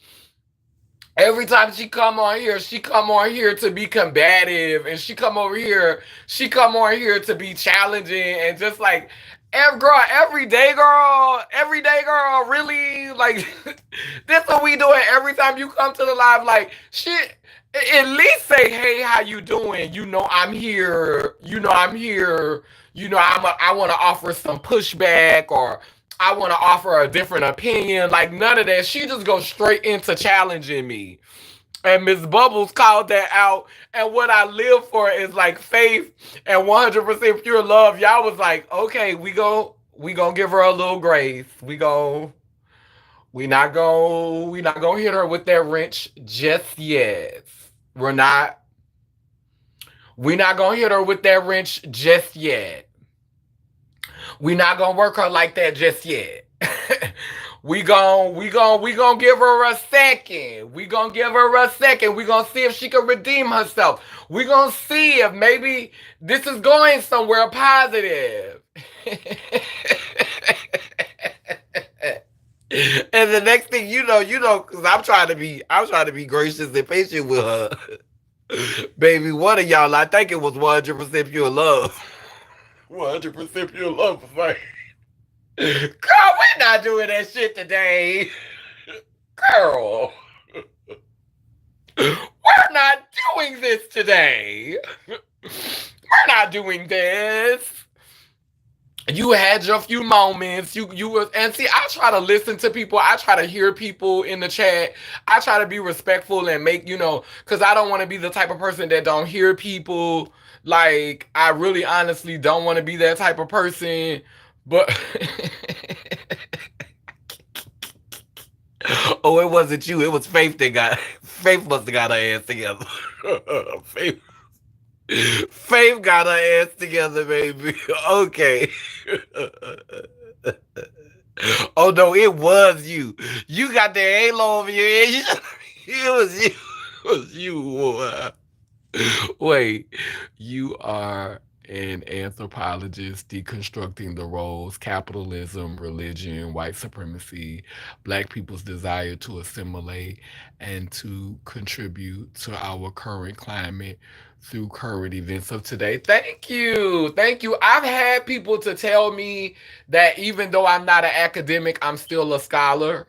Every time she come on here to be combative, and she come on here to be challenging, and just like every day, girl, really, like this what we doing every time you come to the live, like shit. At least say, hey, how you doing? I'm here. I'm here. I want to offer some pushback, or I want to offer a different opinion. Like none of that. She just goes straight into challenging me. And Miss Bubbles called that out. And what I live for is like faith and 100% pure love. Y'all was like, okay, we gonna give her a little grace. We not gonna hit her with that wrench just yet. We're not we not gonna hit her with that wrench just yet. We not gonna work her like that just yet. We gonna give her a second. We gonna give her a second. We gonna see if she can redeem herself. We gonna see if maybe this is going somewhere positive. And the next thing because I'm trying to be gracious and patient with her. Baby, one of y'all, I think it was 100% pure love. 100% pure love was like, girl, we're not doing that shit today. Girl, we're not doing this today. We're not doing this. You had your few moments. You were, and see, I try to listen to people. I try to hear people in the chat. I try to be respectful and make, because I don't want to be the type of person that don't hear people, Like, I really honestly don't want to be that type of person. But oh, it wasn't you. It was Faith that got Faith must have got her ass together. Faith, Faith got her ass together, baby. Okay. Oh no, it was you. You got the halo over your head. It was you. It was you. Wait, you are an anthropologist deconstructing the roles, capitalism, religion, white supremacy, black people's desire to assimilate and to contribute to our current climate through current events of today. Thank you. Thank you. I've had people to tell me that even though I'm not an academic, I'm still a scholar.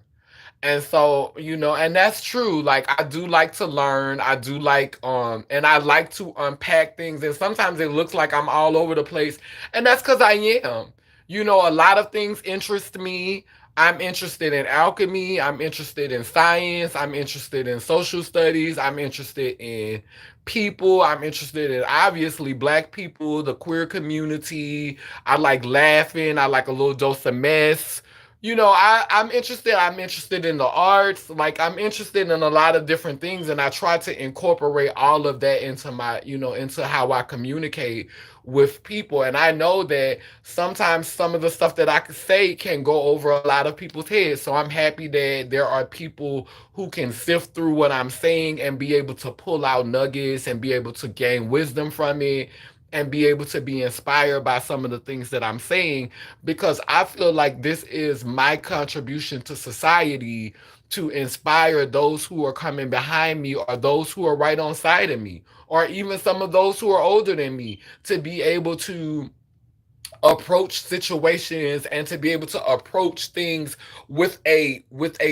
And so, and that's true. Like, I do like to learn. I do like and I like to unpack things, and sometimes it looks like I'm all over the place, and that's cuz I am. A lot of things interest me. I'm interested in alchemy, I'm interested in science, I'm interested in social studies, I'm interested in people, I'm interested in obviously black people, the queer community. I like laughing, I like a little dose of mess. I'm interested. I'm interested in the arts. Like, I'm interested in a lot of different things, and I try to incorporate all of that into into how I communicate with people. And I know that sometimes some of the stuff that I could say can go over a lot of people's heads. So I'm happy that there are people who can sift through what I'm saying and be able to pull out nuggets and be able to gain wisdom from it and be able to be inspired by some of the things that I'm saying, because I feel like this is my contribution to society, to inspire those who are coming behind me or those who are right on side of me or even some of those who are older than me, to be able to approach situations and to be able to approach things with a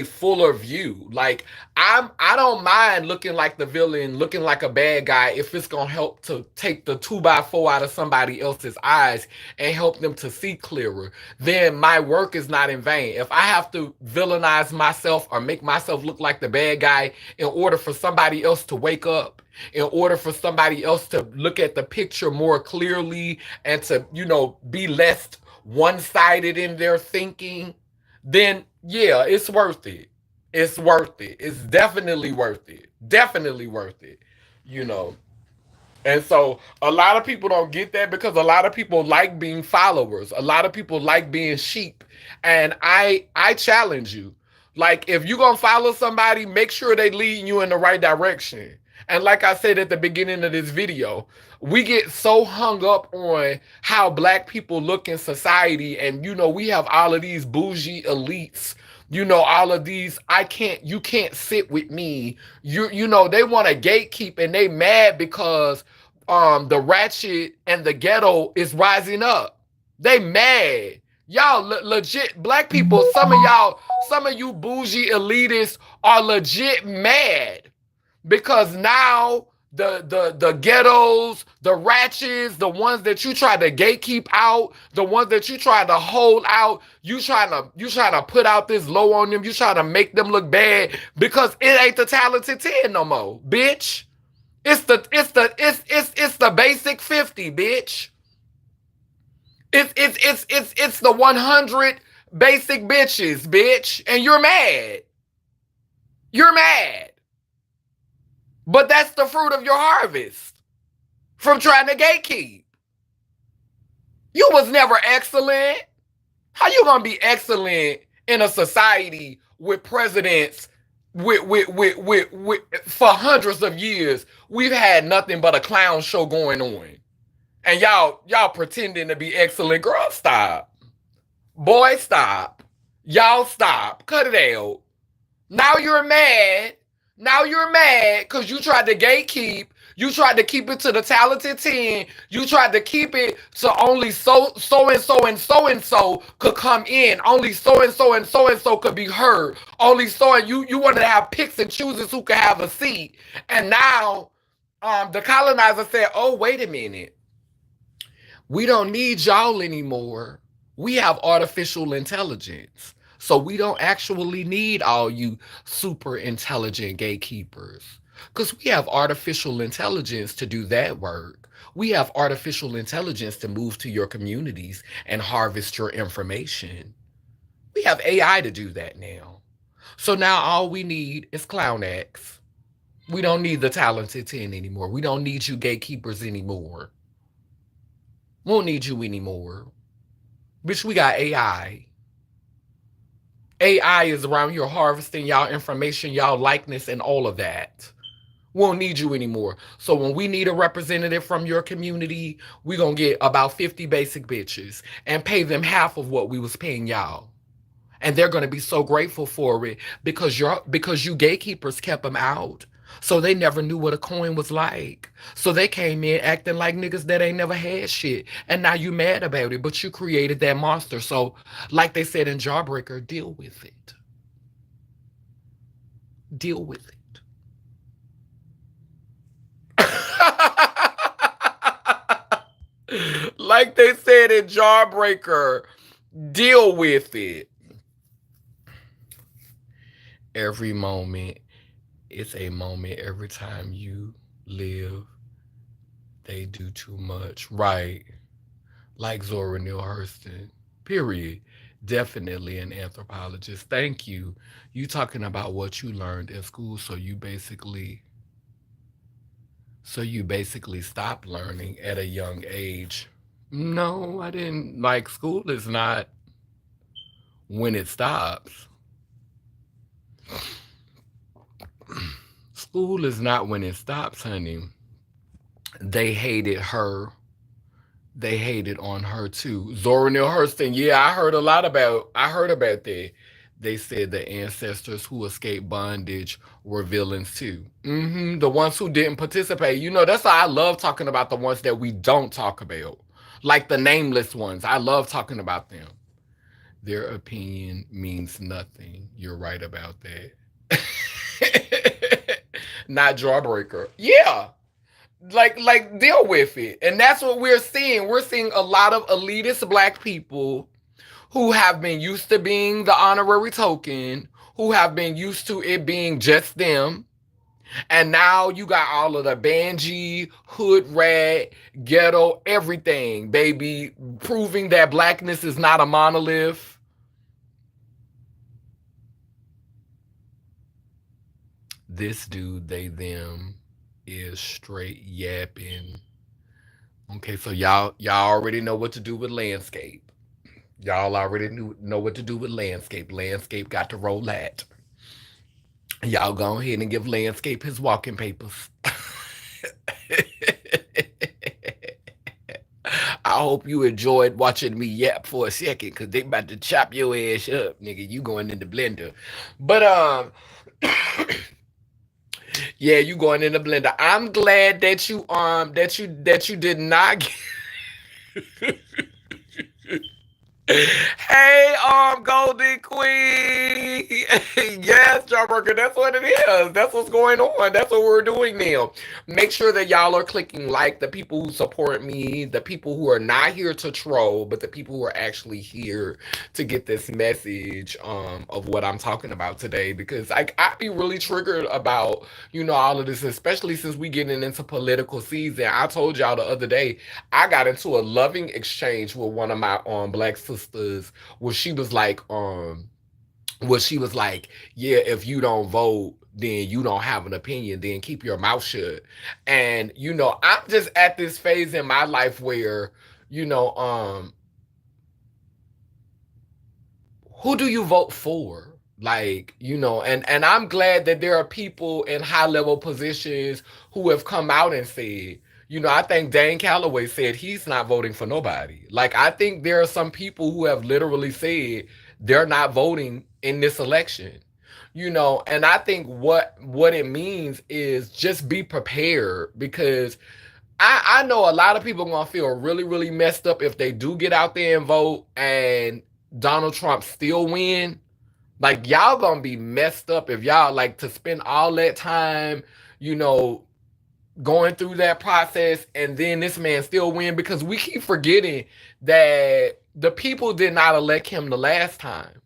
fuller view. Like, I don't mind looking like the villain, looking like a bad guy, if it's gonna help to take the 2x4 out of somebody else's eyes and help them to see clearer. Then my work is not in vain. If I have to villainize myself or make myself look like the bad guy in order for somebody else to wake up, in order for somebody else to look at the picture more clearly and to, be less one-sided in their thinking, then yeah, it's worth it. It's worth it. It's definitely worth it. Definitely worth it. You know. And so a lot of people don't get that because a lot of people like being followers. A lot of people like being sheep. And I challenge you. Like, if you're gonna follow somebody, make sure they leading you in the right direction. And like I said at the beginning of this video, we get so hung up on how black people look in society, and we have all of these bougie elites, all of these, you can't sit with me. They want to gatekeep, and they mad because the ratchet and the ghetto is rising up. They mad. Y'all legit black people, some of you bougie elitists are legit mad because now the ghettos, the ratchets, the ones that you try to gatekeep out, the ones that you try to hold out, you trying to put out this low on them, you trying to make them look bad because it ain't the talented 10 no more, bitch. It's the basic 50, bitch. It's the 100 basic bitches, bitch, and you're mad. You're mad. But that's the fruit of your harvest from trying to gatekeep. You was never excellent. How you gonna be excellent in a society with presidents with for hundreds of years? We've had nothing but a clown show going on. And y'all pretending to be excellent. Girl, stop. Boy, stop. Y'all stop. Cut it out. Now you're mad. Now you're mad because you tried to gatekeep. You tried to keep it to the talented 10. You tried to keep it to only so and so and so and so could come in. Only so and so and so and so could be heard. Only so, and you wanted to have picks and chooses who could have a seat. And now the colonizer said, oh, wait a minute. We don't need y'all anymore. We have artificial intelligence. So we don't actually need all you super intelligent gatekeepers. Because we have artificial intelligence to do that work. We have artificial intelligence to move to your communities and harvest your information. We have AI to do that now. So now all we need is clown acts. We don't need the talented 10 anymore. We don't need you gatekeepers anymore. We won't need you anymore. Bitch, we got AI. AI is around here harvesting y'all information, y'all likeness, and all of that. We won't need you anymore. So when we need a representative from your community, we gonna get about 50 basic bitches and pay them half of what we was paying y'all. And they're gonna be so grateful for it because you gatekeepers kept them out. So they never knew what a coin was like. So they came in acting like niggas that ain't never had shit. And now you mad about it, but you created that monster. So like they said in Jawbreaker, deal with it. Deal with it. Like they said in Jawbreaker, deal with it. Every moment, it's a moment every time you live. They do too much. Right. Like Zora Neale Hurston. Period. Definitely an anthropologist. Thank you. You talking about what you learned in school, so you basically stopped learning at a young age. No, I didn't. Like, school is not when it stops. School is not when it stops, honey. They hated her. They hated on her too. Zora Neale Hurston. Yeah, I heard about that. They said the ancestors who escaped bondage were villains too. The ones who didn't participate. You know, that's why I love talking about the ones that we don't talk about. Like the nameless ones. I love talking about them. Their opinion means nothing. You're right about that. Not Jawbreaker. Yeah. Like deal with it. And that's what we're seeing. We're seeing a lot of elitist black people who have been used to being the honorary token, who have been used to it being just them. And now you got all of the Banji, hood rat, ghetto, everything, baby, proving that blackness is not a monolith. This dude, they, them, is straight yapping. Okay, so y'all already know what to do with landscape. Y'all already know what to do with landscape. Landscape got to roll that. Y'all go ahead and give landscape his walking papers. I hope you enjoyed watching me yap for a second, cause they about to chop your ass up, nigga. You going in the blender. But yeah, you going in the blender. I'm glad that you did not get Hey, Golden Queen. Yes, Jawbreaker, that's what it is. That's what's going on. That's what we're doing now. Make sure that y'all are clicking like, the people who support me, the people who are not here to troll, but the people who are actually here to get this message of what I'm talking about today. Because I be really triggered about, all of this, especially since we getting into political season. I told y'all the other day, I got into a loving exchange with one of my black sisters where she was like, yeah, if you don't vote, then you don't have an opinion, then keep your mouth shut. And I'm just at this phase in my life where, you know, um who do you vote for? Like, and I'm glad that there are people in high level positions who have come out and said, I think Dane Calloway said he's not voting for nobody. Like, I think there are some people who have literally said they're not voting in this election. And I think what it means is just be prepared, because I know a lot of people are gonna feel really, really messed up if they do get out there and vote and Donald Trump still win. Like, y'all gonna be messed up if y'all like to spend all that time, you know, going through that process and then this man still win, because we keep forgetting that the people did not elect him the last time.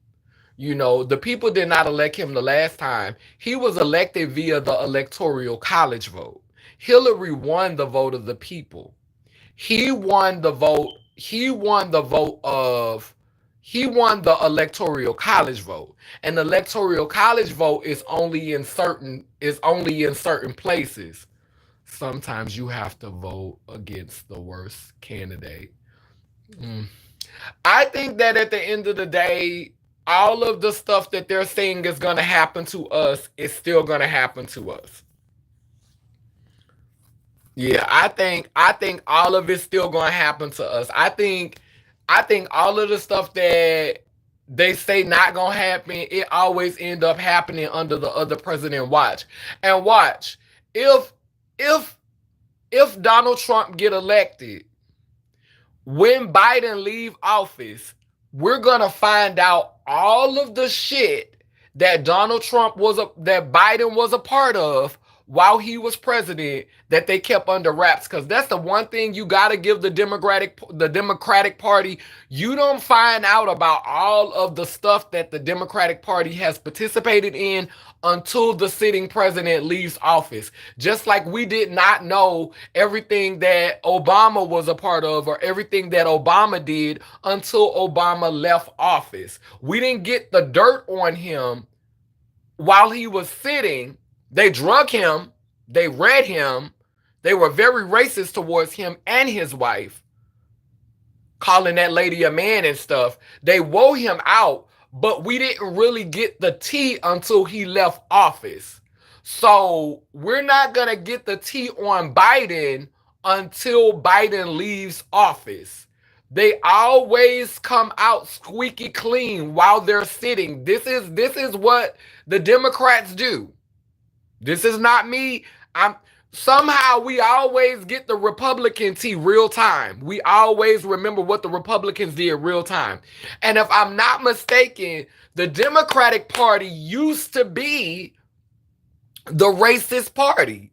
You know, the people did not elect him the last time. He was elected via the electoral college vote. Hillary won the vote of the people. He won the vote. He won the electoral college vote. And the electoral college vote is only in certain places. Sometimes you have to vote against the worst candidate. Mm. I think that at the end of the day, all of the stuff that they're saying is going to happen to us is still going to happen to us. Yeah, I think all of it's still going to happen to us. I think all of the stuff that they say not going to happen, it always end up happening under the other president watch. And watch, if if if Donald Trump get elected, when Biden leave office, we're gonna find out all of the shit that that Biden was a part of while he was president that they kept under wraps. Because that's the one thing you gotta give the Democratic Party. You don't find out about all of the stuff that the Democratic Party has participated in until the sitting president leaves office. Just like we did not know everything that Obama was a part of or everything that Obama did until Obama left office. We didn't get the dirt on him while he was sitting. They drug him, they read him, they were very racist towards him and his wife, calling that lady a man and stuff. They wore him out, but we didn't really get the tea until he left office. So we're not going to get the tea on Biden until Biden leaves office. They always come out squeaky clean while they're sitting. This is what the Democrats do. This is not me. I'm Somehow we always get the Republican tea real time. We always remember what the Republicans did real time. And if I'm not mistaken, the Democratic Party used to be the racist party.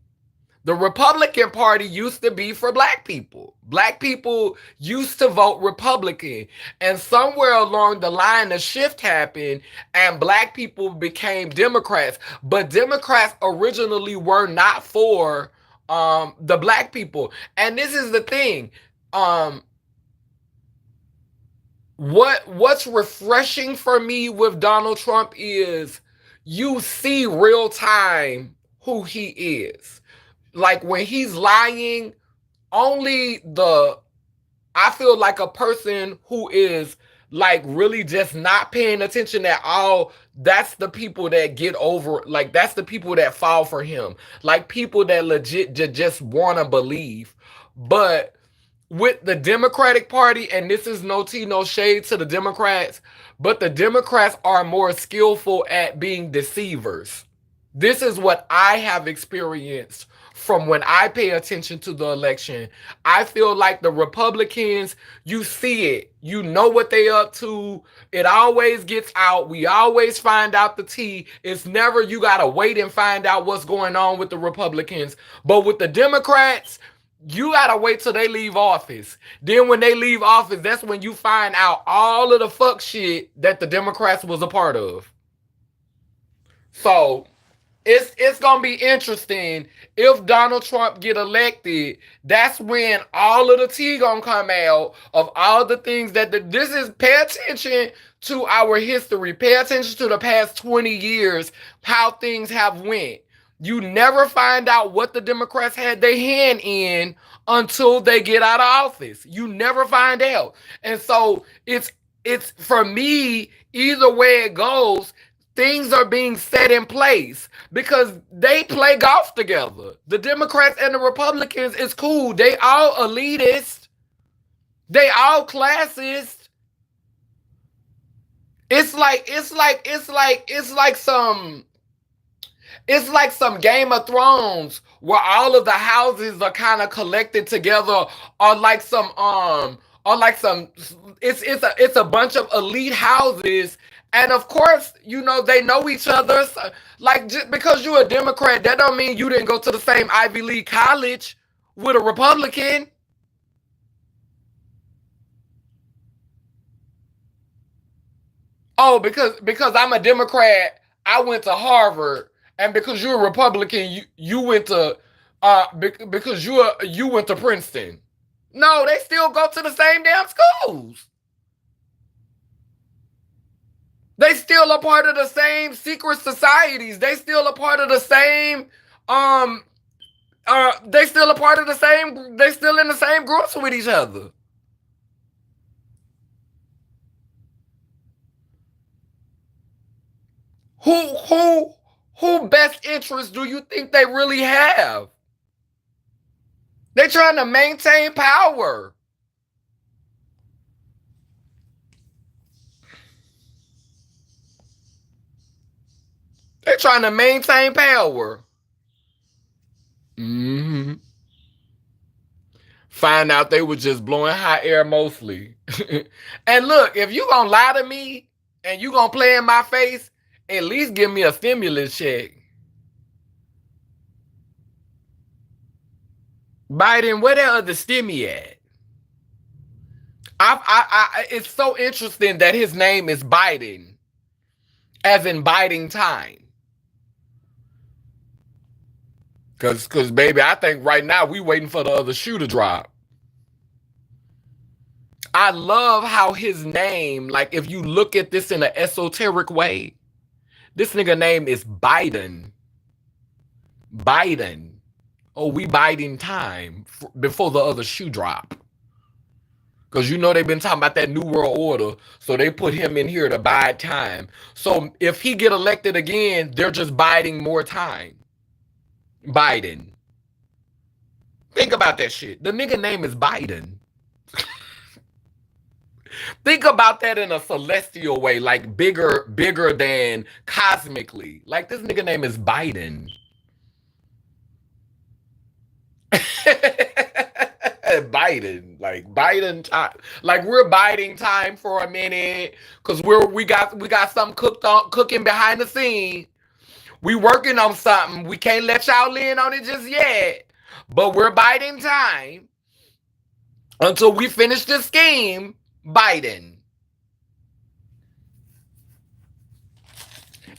The Republican Party used to be for black people. Black people used to vote Republican. And somewhere along the line, a shift happened and black people became Democrats. But Democrats originally were not for the black people. And this is the thing. What's refreshing for me with Donald Trump is you see real time who he is. Like when he's lying, only the I feel like a person who is like really just not paying attention at all, that's the people that get over, like that's the people that fall for him. Like people that legit just want to believe. But with the Democratic Party, and this is no tea, no shade to the Democrats, but the Democrats are more skillful at being deceivers. This is what I have experienced from when I pay attention to the election. I feel like the Republicans, you see it. You know what they up to. It always gets out. We always find out the tea. It's never you got to wait and find out what's going on with the Republicans. But with the Democrats, you got to wait till they leave office. Then when they leave office, that's when you find out all of the fuck shit that the Democrats was a part of. So it's gonna be interesting if Donald Trump get elected. That's when all of the tea gonna come out of all the things that this is. Pay attention to our history. Pay attention to the past 20 years, how things have went. You never find out what the Democrats had their hand in until they get out of office. You never find out. And so it's for me, either way it goes, things are being set in place because they play golf together. The Democrats and the Republicans is cool. They all elitist. They all classist. It's like some Game of Thrones where all of the houses are kind of collected together, or like some it's a bunch of elite houses, and of course they know each other. So, like, just because you're a Democrat, that don't mean you didn't go to the same Ivy League college with a Republican. Oh, because I'm a Democrat, I went to Harvard, and because you're a Republican, you went to because you went to Princeton. No, they still go to the same damn schools. They still a part of the same secret societies. They still a part of the same um they still a part of the same, they still in the same groups with each other. Who who who best interest do you think they really have? They trying to maintain power. They trying to maintain power. Mm-hmm. Find out they were just blowing hot air mostly. And look, if you gonna lie to me and you gonna play in my face, at least give me a stimulus check. Biden, where the other stimmy at? It's so interesting that his name is Biden, as in biding time. Cause baby, I think right now we waiting for the other shoe to drop. I love how his name, like if you look at this in an esoteric way, this nigga name is Biden. Biden. Oh, we biding time before the other shoe drop. Because you know they've been talking about that New World Order, so they put him in here to bide time. So if he get elected again, they're just biding more time. Biden. Think about that shit. The nigga name is Biden. Think about that in a celestial way, like bigger than cosmically. Like this nigga name is Biden. Biden, like Biden time, like we're biding time for a minute because we got something cooking behind the scene. We working on something. We can't let y'all in on it just yet, but we're biding time until we finish the scheme. Biden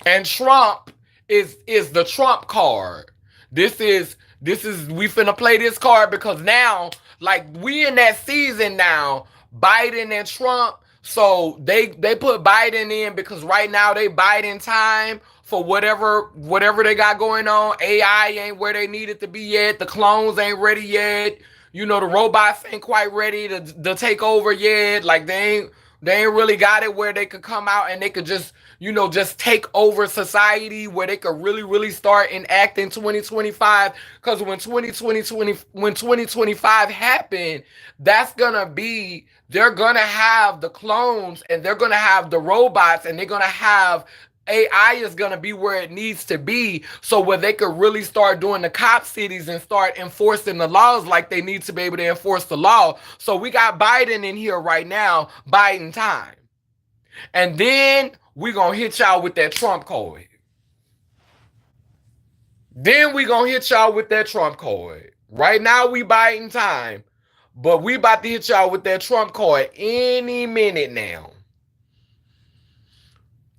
and Trump is the Trump card. This is we finna play this card because now, like we in that season now, Biden and Trump. So they put Biden in because right now they Biden time for whatever they got going on. AI ain't where they need it to be yet. The clones ain't ready yet. You know, the robots ain't quite ready to take over yet. Like they ain't really got it where they could come out and they could just, just take over society, where they could really, really start enacting 2025. Because when 2025 happen, they're gonna have the clones and they're gonna have the robots and they're gonna have AI is going to be where it needs to be, so where they could really start doing the cop cities and start enforcing the laws like they need to be able to enforce the law. So we got Biden in here right now, Biden time. And then we going to hit y'all with that Trump card. Then we going to hit y'all with that Trump card. Right now we Biden time, but we about to hit y'all with that Trump card any minute now.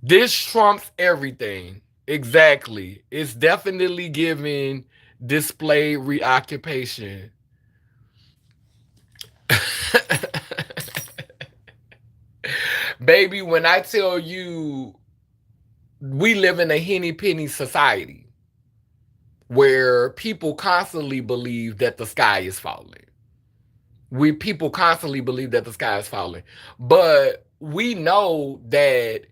This trumps everything. Exactly. It's definitely giving display reoccupation. Baby, when I tell you we live in a henny penny society where people constantly believe that the sky is falling. People constantly believe that the sky is falling. But we know that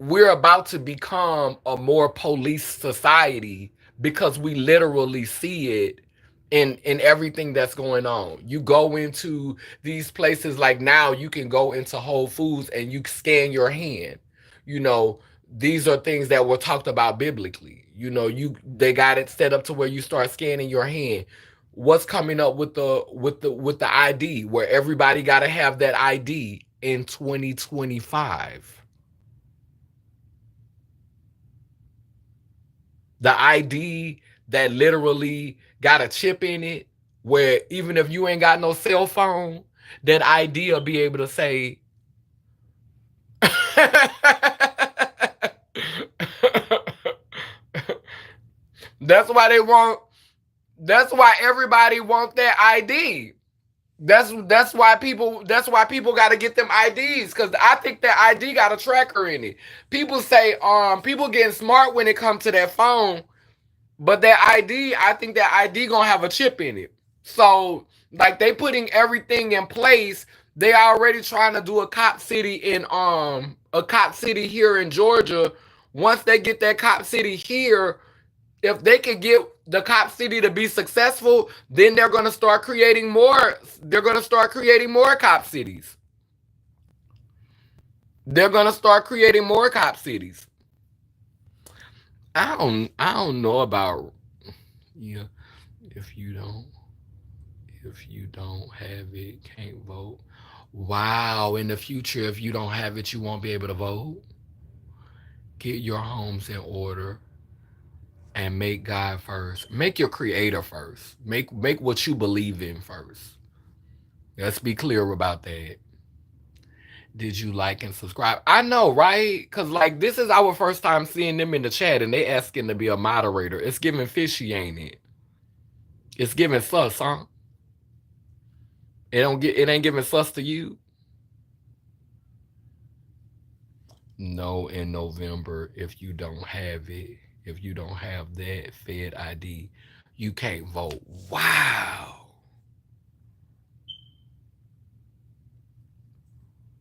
we're about to become a more police society because we literally see it in everything that's going on. You go into these places, like now you can go into Whole Foods and you scan your hand. You know, these are things that were talked about biblically. They got it set up to where you start scanning your hand. What's coming up with the ID, where everybody got to have that ID in 2025? The ID that literally got a chip in it, where even if you ain't got no cell phone, that ID will be able to say That's why they want. That's why everybody want that ID. That's why people got to get them IDs, because I think that ID got a tracker in it. People say people getting smart when it comes to that phone, but that ID, I think that ID gonna have a chip in it. So like they putting everything in place. They already trying to do a cop city here in Georgia. Once they get that cop city here, if they can get the cop city to be successful, then they're going to start creating more. They're going to start creating more cop cities. They're going to start creating more cop cities. I don't know about you. If you don't if you don't have it, can't vote. Wow, in the future, if you don't have it, you won't be able to vote. Get your homes in order and make God first. Make your creator first. Make what you believe in first. Let's be clear about that. Did you like and subscribe? I know, right? Cause like this is our first time seeing them in the chat and they asking to be a moderator. It's giving fishy, ain't it? It's giving sus, huh? It ain't giving sus to you. No, in November, if you don't have it, if you don't have that Fed ID, you can't vote. Wow.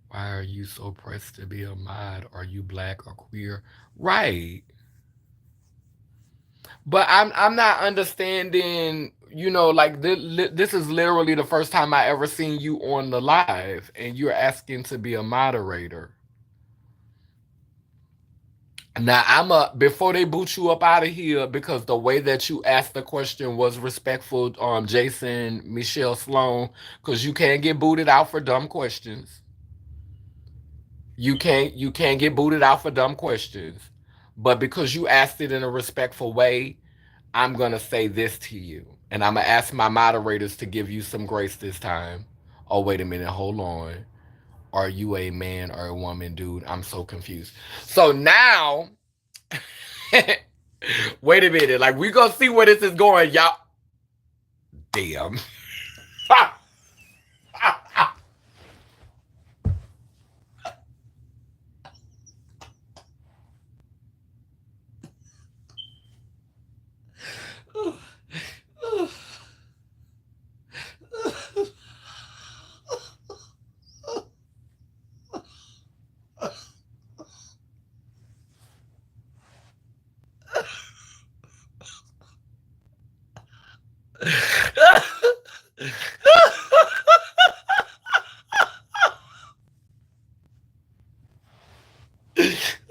Why are you so pressed to be a mod? Are you black or queer? Right. But I'm not understanding, like this is literally the first time I ever seen you on the live and you're asking to be a moderator. Now before they boot you up out of here, because the way that you asked the question was respectful, Jason, Michelle Sloan, because you can't get booted out for dumb questions. You can't get booted out for dumb questions. But because you asked it in a respectful way, I'm gonna say this to you. And I'm gonna ask my moderators to give you some grace this time. Oh, wait a minute, hold on. Are you a man or a woman, dude? I'm so confused. So now wait a minute. Like, we gonna see where this is going, y'all. Damn.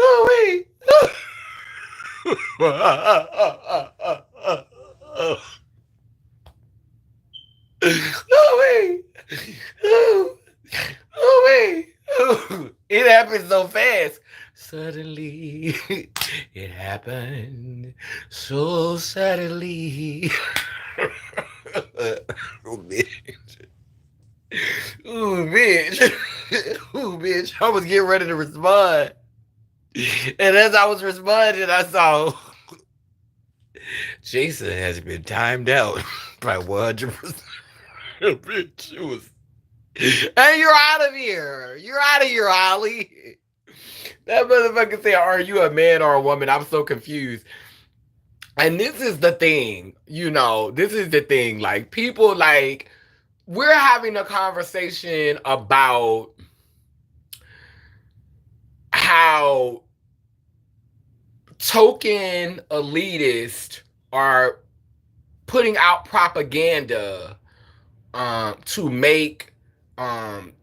Oh, wait. Oh, wait. Oh, wait. It happened so fast. Suddenly, it happened so suddenly. Oh, bitch. Ooh, bitch. Ooh, bitch. I was getting ready to respond. And as I was responding, I saw Jason has been timed out by 100%. Bitch, it was. And you're out of here. You're out of here, Holly. That motherfucker said, are you a man or a woman? I'm so confused. And this is the thing, this is the thing. Like, people, like, we're having a conversation about how token elitists are putting out propaganda to make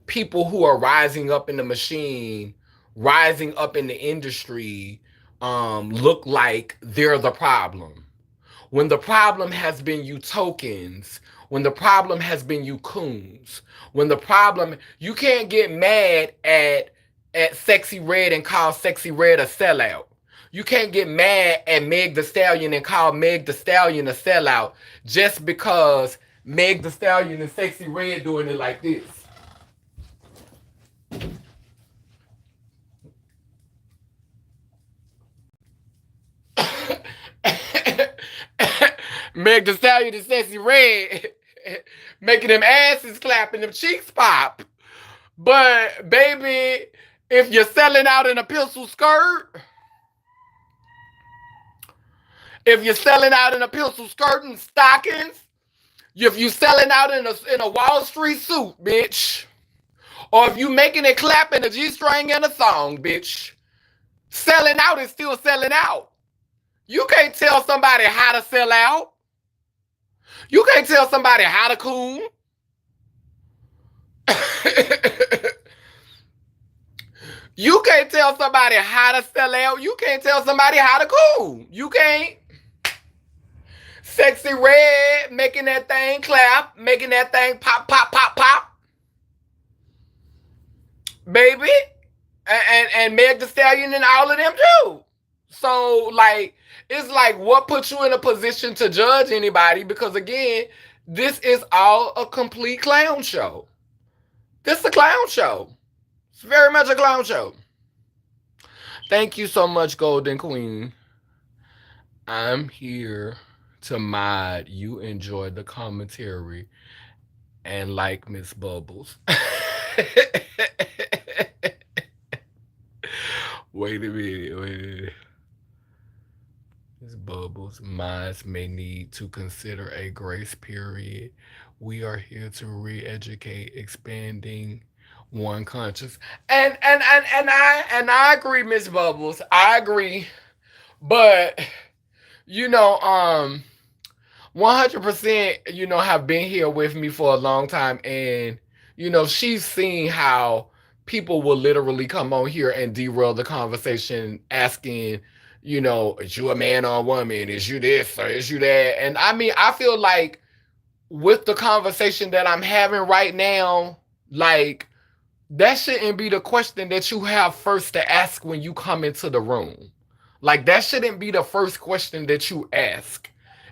people who are rising up in the machine, rising up in the industry, look like they're the problem. When the problem has been you tokens, when the problem has been you coons, when the problem, you can't get mad at Sexy Red and call Sexy Red a sellout. You can't get mad at Meg the Stallion and call Meg the Stallion a sellout just because Meg the Stallion and Sexy Red doing it like this. Meg Thee Stallion and Sexy Red making them asses clap and them cheeks pop. But baby, if you're selling out in a pencil skirt, if you're selling out in a pencil skirt and stockings, if you selling out in a Wall Street suit, bitch, or if you making it clap in a G-string and a thong, bitch, selling out is still selling out. You can't tell somebody how to sell out. You can't tell somebody how to coon. You can't tell somebody how to sell out. You can't tell somebody how to coon. You can't. Sexy Red making that thing clap, making that thing pop, pop, pop, pop. Baby. And Meg Thee Stallion and all of them too. So, like, it's like, what puts you in a position to judge anybody? Because, again, this is all a complete clown show. This is a clown show. It's very much a clown show. Thank you so much, Golden Queen. I'm here to mod. You enjoy the commentary and like Miss Bubbles. Wait a minute. Miss Bubbles, mods may need to consider a grace period. We are here to re-educate, expanding one conscious. And I agree, Miss Bubbles. I agree. But you know, 100%, have been here with me for a long time. And, she's seen how people will literally come on here and derail the conversation asking, is you a man or a woman? Is you this or is you that? And I mean, I feel like with the conversation that I'm having right now, like, that shouldn't be the question that you have first to ask when you come into the room. Like, that shouldn't be the first question that you ask.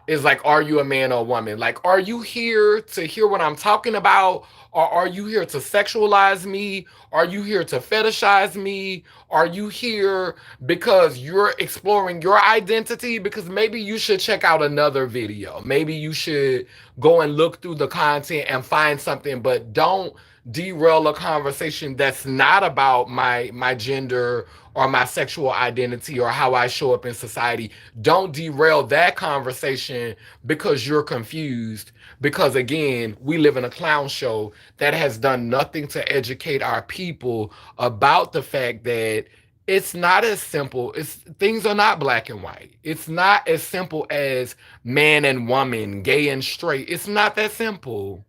Is like, are you a man or a woman? Like, are you here to hear what I'm talking about? Or are you here to sexualize me? Are you here to fetishize me? Are you here because you're exploring your identity? Because maybe you should check out another video. Maybe you should go and look through the content and find something, but don't derail a conversation that's not about my gender or my sexual identity or how I show up in society. Don't derail that conversation because you're confused. Because again, we live in a clown show that has done nothing to educate our people about the fact that it's not as simple. Things are not black and white. It's not as simple as man and woman, gay and straight. It's not that simple.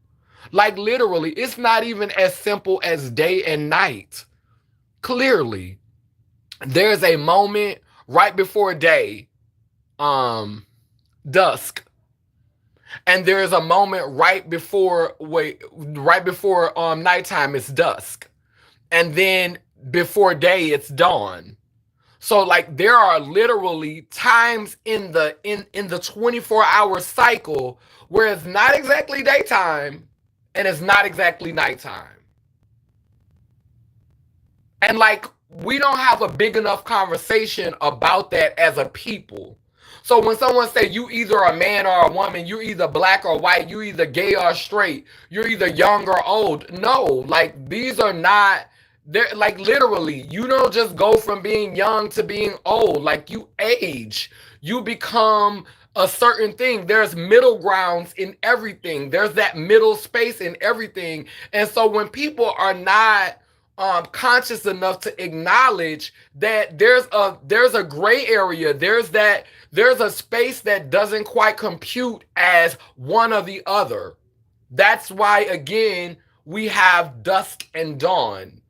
Like, literally, it's not even as simple as day and night. Clearly, there's a moment right before day, dusk, and there's a moment right before nighttime, it's dusk, and then before day, it's dawn. So, like, there are literally times in the 24-hour cycle where it's not exactly daytime and it's not exactly nighttime. And, like, we don't have a big enough conversation about that as a people. So when someone say you either a man or a woman, you're either black or white, you're either gay or straight, you're either young or old. No, like, these are not, they're like, literally, you don't just go from being young to being old. Like, you age, you become a certain thing. There's middle grounds in everything. There's that middle space in everything. And so when people are not conscious enough to acknowledge that there's a gray area, there's a space that doesn't quite compute as one or the other. That's why, again, we have dusk and dawn,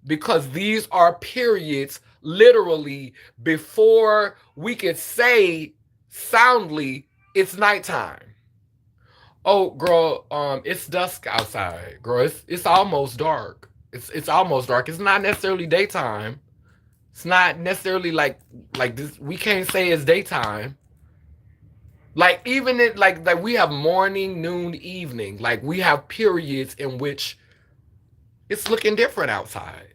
because these are periods literally before we could say soundly it's nighttime. Oh, girl, it's dusk outside, girl. It's almost dark. It's almost dark. It's not necessarily daytime. It's not necessarily like this. We can't say it's daytime. Like, even it like we have morning, noon, evening. Like, we have periods in which it's looking different outside.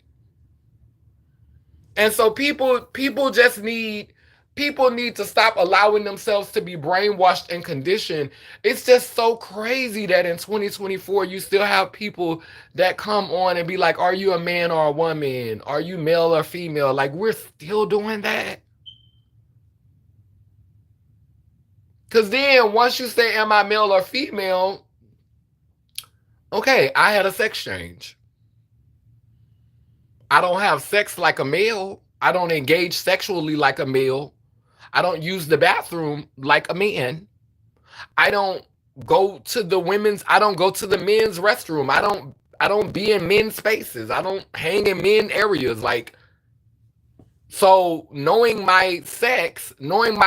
And so people just need People need to stop allowing themselves to be brainwashed and conditioned. It's just so crazy that in 2024 you still have people that come on and be like, are you a man or a woman? Are you male or female? Like, we're still doing that. Because then once you say, am I male or female? Okay, I had a sex change. I don't have sex like a male. I don't engage sexually like a male. I don't use the bathroom like a man. I don't I don't go to the men's restroom. I don't be in men's spaces. I don't hang in men areas. Like, so knowing my sex, knowing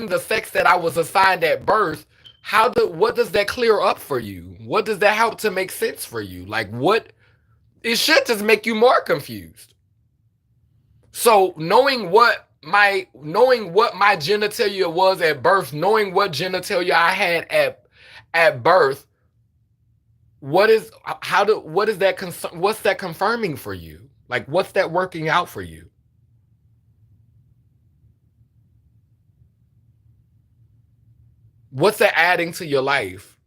the sex that I was assigned at birth, what does that clear up for you? What does that help to make sense for you? Like, what it should just make you more confused. So knowing what my genitalia was at birth, knowing what genitalia I had at birth, what's that confirming for you? Like, what's that working out for you? What's that adding to your life?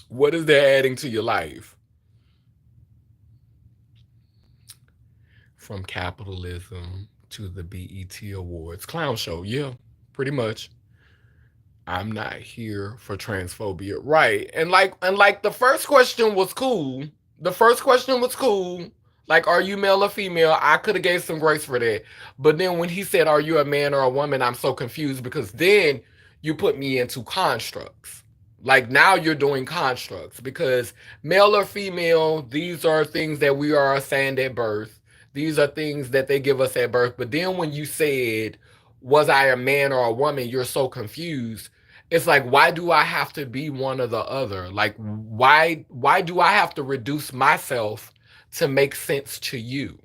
What is that adding to your life? From capitalism to the BET Awards. Clown show, yeah, pretty much. I'm not here for transphobia. Right. And like the first question was cool. The first question was cool. Like, are you male or female? I could have gave some grace for that. But then when he said, are you a man or a woman? I'm so confused because then you put me into constructs. Like, now you're doing constructs because male or female, these are things that we are assigned at birth. These are things that they give us at birth. But then when you said, was I a man or a woman? You're so confused. It's like, why do I have to be one or the other? Like, why do I have to reduce myself to make sense to you?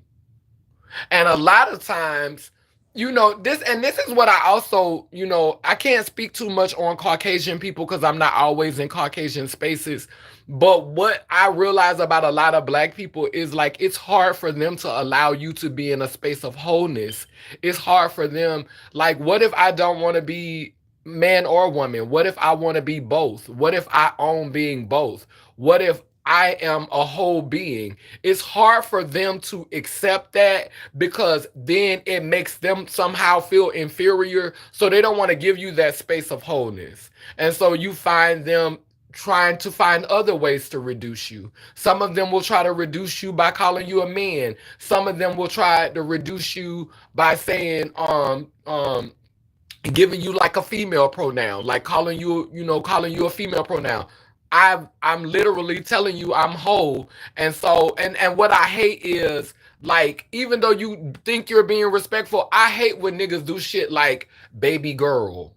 And a lot of times, this is what I also, I can't speak too much on Caucasian people because I'm not always in Caucasian spaces. But what I realize about a lot of Black people is like, it's hard for them to allow you to be in a space of wholeness. It's hard for them. Like, what if I don't want to be man or woman? What if I want to be both? What if I own being both? What if I am a whole being? It's hard for them to accept that because then it makes them somehow feel inferior. So they don't want to give you that space of wholeness. And so you find them trying to find other ways to reduce you. Some of them will try to reduce you by calling you a man. Some of them will try to reduce you by saying, giving you like a female pronoun, like calling you a female pronoun. I'm literally telling you I'm whole. And so and what I hate is, like, even though you think you're being respectful, I hate when niggas do shit like baby girl.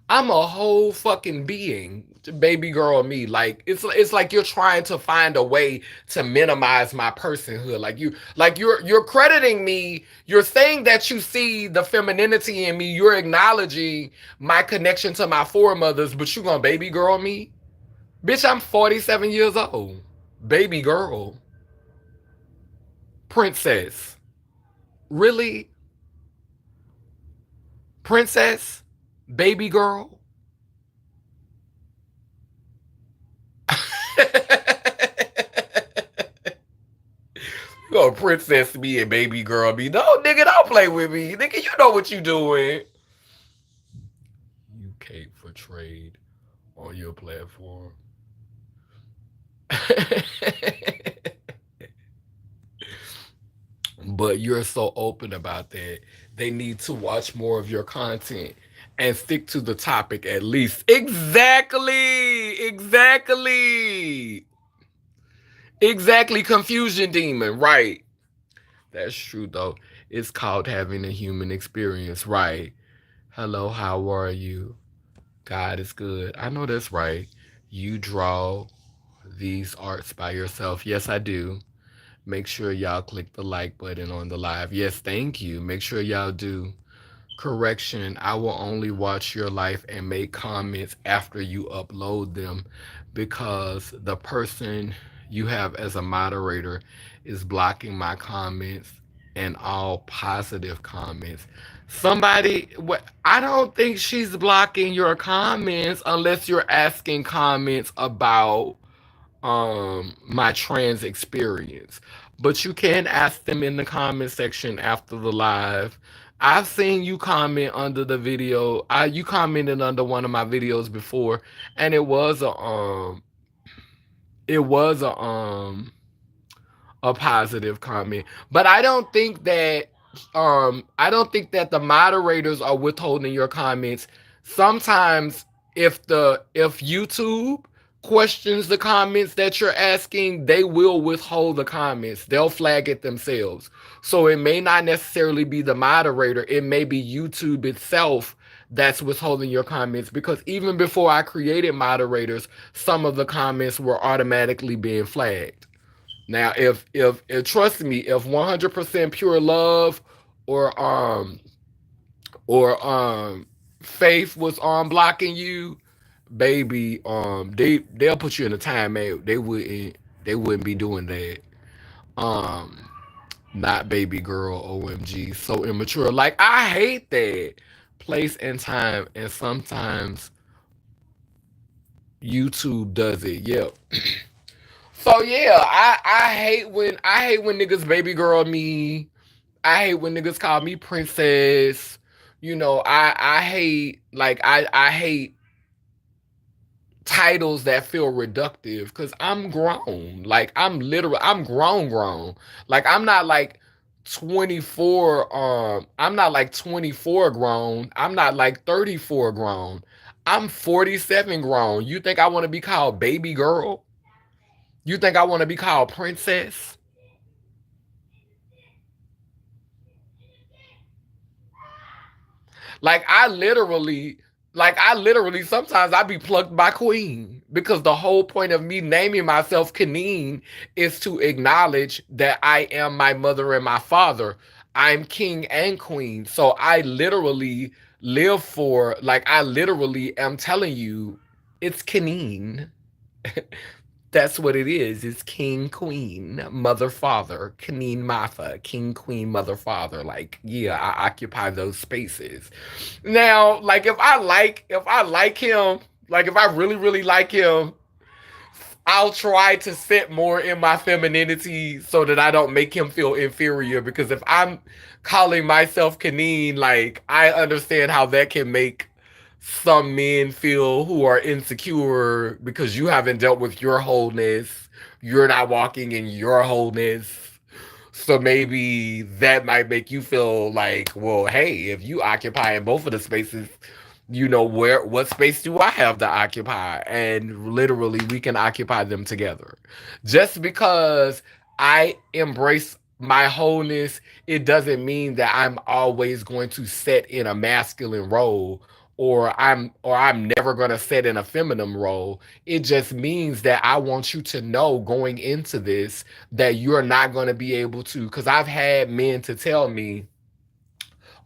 I'm a whole fucking being. Baby girl me. Like, it's like you're trying to find a way to minimize my personhood. You're crediting me. You're saying that you see the femininity in me. You're acknowledging my connection to my foremothers, but you gonna baby girl me? Bitch, I'm 47 years old. Baby girl. Princess. Really? Princess? Baby girl? You gonna princess me and baby girl me? No, nigga, don't play with me. Nigga, you know what you doing. You cape for trade on your platform. But you're so open about that. They need to watch more of your content and stick to the topic at least. Exactly. Exactly. Exactly. Confusion demon. Right. That's true, though. It's called having a human experience. Right. Hello, how are you? God is good. I know that's right. You draw these arts by yourself. Yes, I do. Make sure y'all click the like button on the live. Yes, thank you. Make sure y'all do. Correction, I will only watch your life and make comments after you upload them because the person you have as a moderator is blocking my comments and all positive comments. Somebody, what? I don't think she's blocking your comments unless you're asking comments about my trans experience. But you can ask them in the comment section after the live. I've seen you comment under the video. You commented under one of my videos before, and it was a positive comment. But I don't think that the moderators are withholding your comments. Sometimes if YouTube questions the comments that you're asking, they will withhold the comments. They'll flag it themselves. So it may not necessarily be the moderator, it may be YouTube itself that's withholding your comments, because even before I created moderators, some of the comments were automatically being flagged. Now, if trust me, if 100% pure love or or faith was on blocking you, baby, they'll put you in a timeout. They wouldn't be doing that. Um, Not baby girl, OMG, so immature. Like, I hate that place and time, and sometimes YouTube does it. Yep. So yeah, I hate when niggas baby girl me. I hate when niggas call me princess. I hate, like, I hate titles that feel reductive, because I'm grown. Like, I'm grown. Like, I'm not like 24 grown. I'm not like 34 grown. I'm 47 grown. You think I want to be called baby girl? You think I want to be called princess? Like, I literally sometimes I be plucked by queen, because the whole point of me naming myself Kaneen is to acknowledge that I am my mother and my father. I'm king and queen. So I literally live for, like, I literally am telling you, it's Kaneen. That's what it is. It's king, queen, mother, father, Kaneen, Martha, king, queen, mother, father. Like, yeah, I occupy those spaces. Now, like, if I like him, like, if I really, really like him, I'll try to sit more in my femininity so that I don't make him feel inferior. Because if I'm calling myself Kaneen, like, I understand how that can make some men feel who are insecure because you haven't dealt with your wholeness. You're not walking in your wholeness. So maybe that might make you feel like, well, hey, if you occupy in both of the spaces, what space do I have to occupy? And literally we can occupy them together. Just because I embrace my wholeness, it doesn't mean that I'm always going to set in a masculine role, or I'm never going to set in a feminine role. It just means that I want you to know going into this that you're not going to be able to, because I've had men to tell me,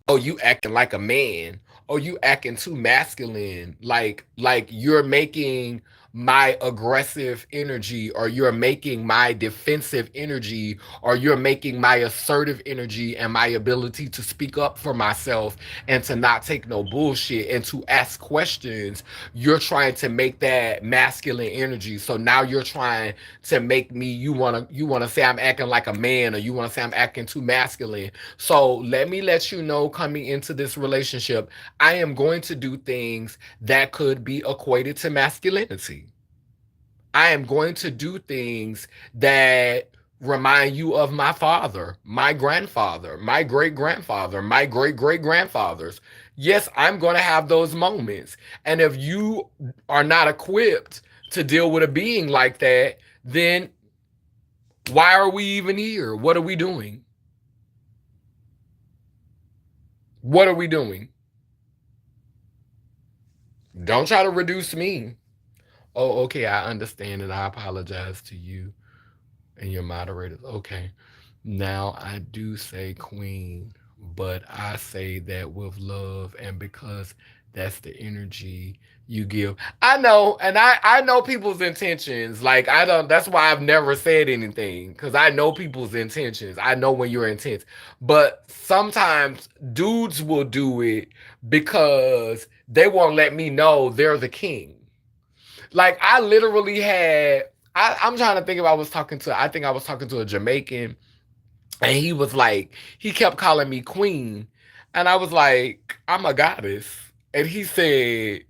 oh, you acting like a man, or you acting too masculine, like you're making my aggressive energy, or you're making my defensive energy, or you're making my assertive energy and my ability to speak up for myself and to not take no bullshit and to ask questions. You're trying to make that masculine energy, so now you're trying to make me, you want to say I'm acting like a man, or you want to say I'm acting too masculine. So let you know, coming into this relationship, I am going to do things that could be equated to masculinity. I am going to do things that remind you of my father, my grandfather, my great grandfather, my great great grandfathers. Yes, I'm going to have those moments. And if you are not equipped to deal with a being like that, then why are we even here? What are we doing? What are we doing? Don't try to reduce me. Oh, okay, I understand, and I apologize to you and your moderators. Okay. Now, I do say queen, but I say that with love and because That's the energy you give. I know, and I know people's intentions. Like I don't. That's why I've never said anything because I know people's intentions. I know when you're intense, but sometimes dudes will do it because they won't let me know they're the king. Like I literally had. I'm trying to think if I was talking to. I think I was talking to a Jamaican, and he was like, he kept calling me queen, and I was like, I'm a goddess, and he said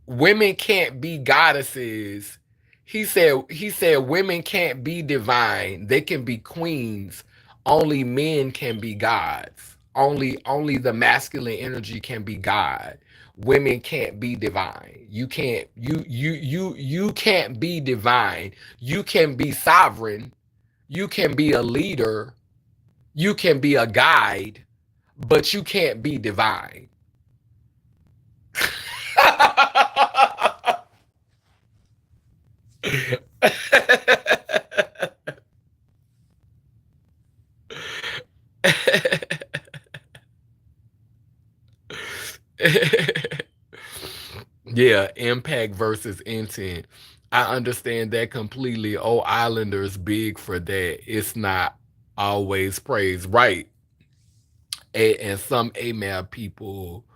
women can't be goddesses. He said women can't be divine. They can be queens. Only men can be gods. Only the masculine energy can be God. Women can't be divine. You can't be divine. You can be sovereign. You can be a leader. You can be a guide, but you can't be divine. Yeah, impact versus intent. I understand that completely. Oh, Islanders big for that. It's not always praise, right? And some AMAB people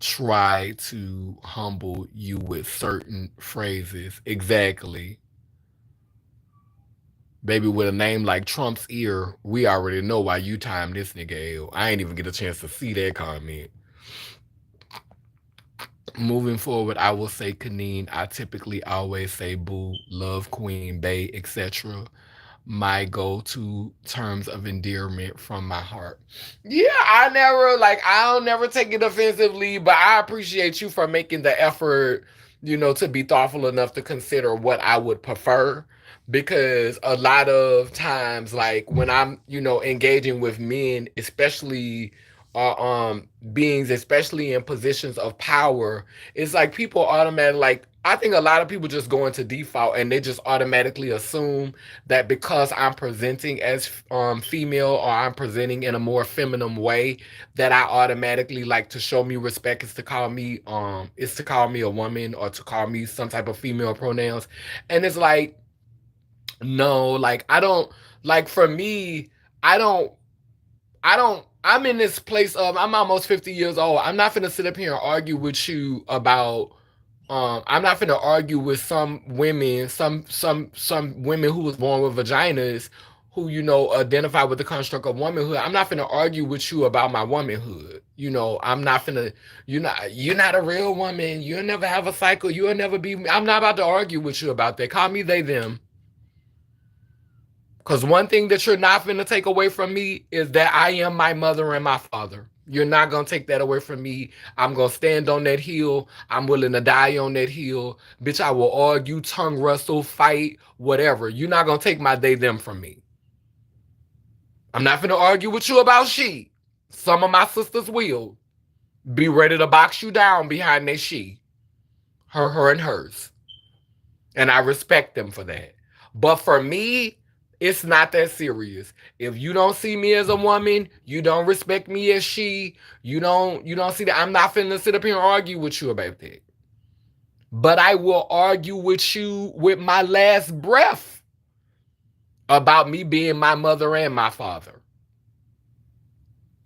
try to humble you with certain phrases. Exactly. Baby, with a name like Trump's ear, we already know why you timed this nigga L. I ain't even get a chance to see that comment. Moving forward, I will say Kaneen. I typically always say boo, love, queen, bae, etc. My go-to terms of endearment from my heart. Yeah, I don't never take it offensively, but I appreciate you for making the effort, to be thoughtful enough to consider what I would prefer. Because a lot of times, like when I'm, engaging with men, especially beings, especially in positions of power, it's like people automatically like I think a lot of people just go into default and they just automatically assume that because I'm presenting as female or I'm presenting in a more feminine way, that I automatically like to show me respect is to call me a woman or to call me some type of female pronouns. And it's like, no, like I don't like for me, I don't I'm in this place of I'm almost 50 years old. I'm not gonna sit up here and argue with you about I'm not gonna argue with some women, some women who was born with vaginas who, identify with the construct of womanhood. I'm not gonna argue with you about my womanhood. I'm not gonna you're not a real woman. You'll never have a cycle. You'll never be I'm not about to argue with you about that. Call me they them. Because one thing that you're not going to take away from me is that I am my mother and my father. You're not going to take that away from me. I'm going to stand on that hill. I'm willing to die on that hill. Bitch, I will argue, tongue wrestle, fight, whatever. You're not going to take my they, them from me. I'm not going to argue with you about she. Some of my sisters will. Be ready to box you down behind their she. Her, and hers. And I respect them for that. But for me, it's not that serious. If you don't see me as a woman, you don't respect me as she, you don't see that. I'm not finna sit up here and argue with you about that. But I will argue with you with my last breath about me being my mother and my father.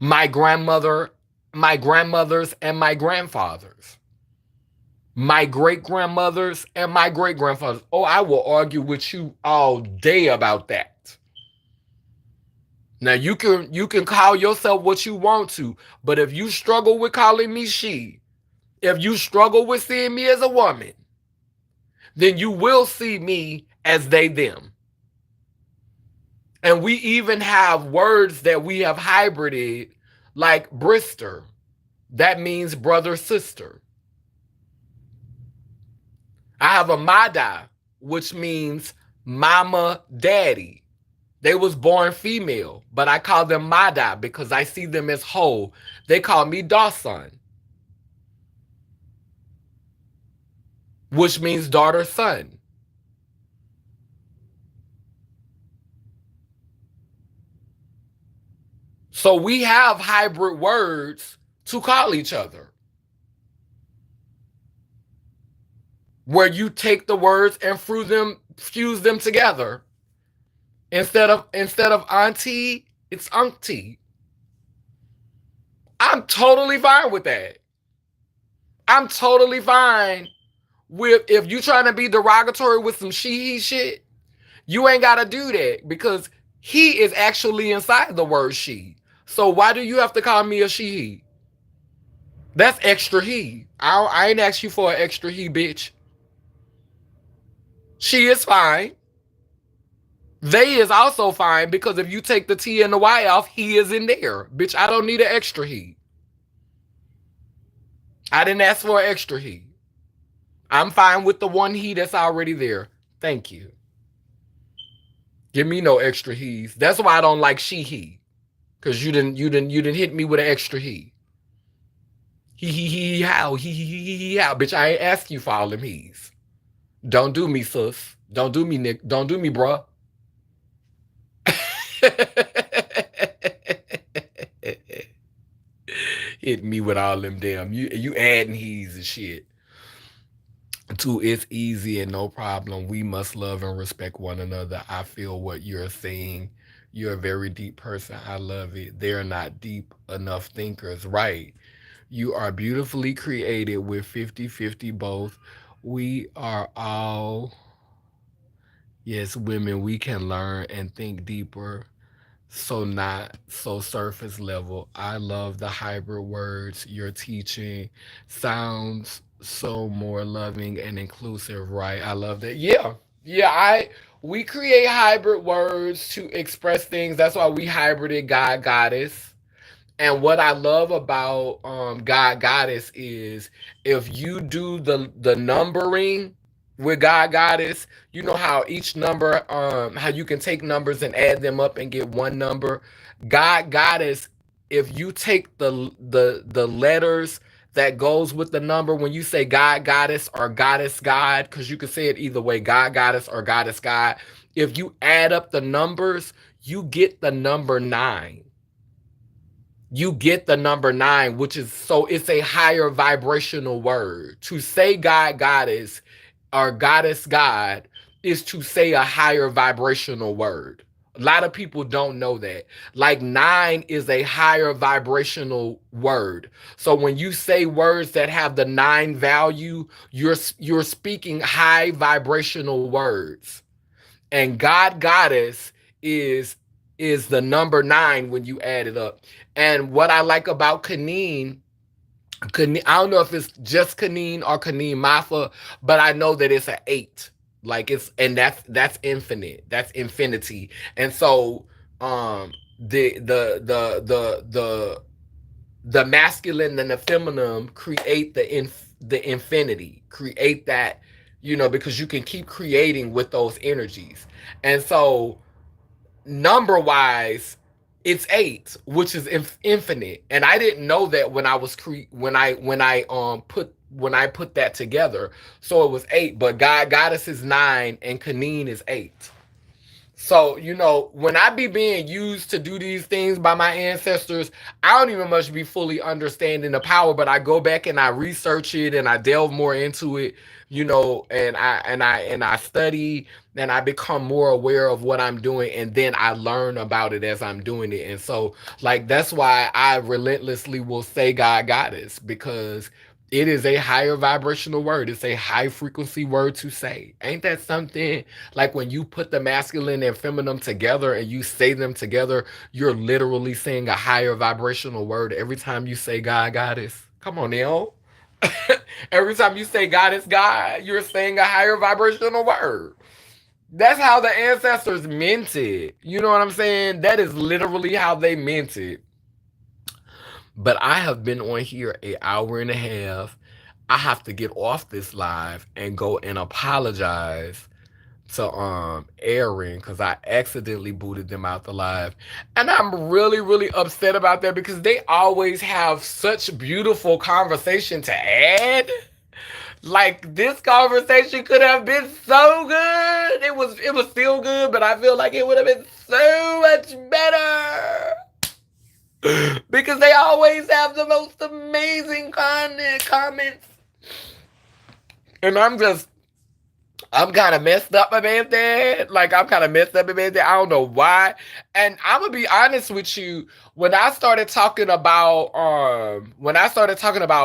My grandmother, my grandmothers, and my grandfathers. My great grandmothers and my great grandfathers. Oh, I will argue with you all day about that. Now you can call yourself what you want to, but if you struggle with calling me she, if you struggle with seeing me as a woman, then you will see me as they them. And we even have words that we have hybrided, like brister. That means brother sister. I have a Mada, which means mama, daddy. They was born female, but I call them Mada because I see them as whole. They call me Dawson, which means daughter, son. So we have hybrid words to call each other, where you take the words and fuse them together. Instead of auntie, it's auntie. I'm totally fine with that. I'm totally fine with if you trying to be derogatory with some he shit, you ain't gotta do that because he is actually inside the word she. So why do you have to call me a he? That's extra he. I ain't asked you for an extra he, bitch. She is fine. They is also fine because if you take the T and the Y off, he is in there. Bitch, I don't need an extra he. I didn't ask for an extra he. I'm fine with the one he that's already there. Thank you. Give me no extra he's. That's why I don't like she he. Cause you didn't hit me with an extra he. He how he how. Bitch, I ain't ask you for all them he's. Don't do me, sus. Don't do me, Nick. Don't do me, bruh. Hit me with all them damn you adding he's and shit. To it's easy and no problem. We must love and respect one another. I feel what you're saying. You're a very deep person. I love it. They're not deep enough thinkers. Right. You are beautifully created with 50-50 both. We are all, yes, women. We can learn and think deeper. So not so surface level. I love the hybrid words you're teaching. Sounds so more loving and inclusive, right? I love that. Yeah. Yeah, I we create hybrid words to express things. That's why we hybrided God goddess. And what I love about God Goddess is if you do the numbering with God Goddess, you know how each number, how you can take numbers and add them up and get one number. God Goddess, if you take the letters that goes with the number when you say God Goddess or Goddess God, because you can say it either way, God Goddess or Goddess God. If you add up the numbers, you get the number 9. You get the number 9, which is so it's a higher vibrational word. To say God, goddess, or goddess, God is to say a higher vibrational word. A lot of people don't know that. Like 9 is a higher vibrational word. So when you say words that have the 9 value, you're speaking high vibrational words. And God goddess is is the number 9 when you add it up. And what I like about Kaneen, I don't know if it's just Kaneen or Kaneen Mafa, but I know that it's an 8. Like it's and that's infinite. That's infinity. And so the masculine and the feminine create the infinity, create that, because you can keep creating with those energies. And so number wise, it's 8, which is infinite. And I didn't know that when I was when I put that together. So it was 8, but God Goddess is 9 and Kaneen is 8. So, when I be being used to do these things by my ancestors, I don't even much be fully understanding the power, but I go back and I research it and I delve more into it, and I study and I become more aware of what I'm doing, and then I learn about it as I'm doing it. And so, like, that's why I relentlessly will say God Goddess, because it is a higher vibrational word. It's a high frequency word to say. Ain't that something? Like when you put the masculine and feminine together and you say them together, you're literally saying a higher vibrational word every time you say God, Goddess. Come on now. Every time you say God is God, you're saying a higher vibrational word. That's how the ancestors meant it. You know what I'm saying? That is literally how they meant it. But I have been on here an hour and a half. I have to get off this live and go and apologize to Aaron because I accidentally booted them out the live. And I'm really, really upset about that because they always have such beautiful conversation to add. Like this conversation could have been so good. It was still good, but I feel like it would have been so much better. Because they always have the most amazing comments. And I'm kind of messed up about that. Like I'm kind of messed up about that. I don't know why. And I'm gonna be honest with you. When I started talking about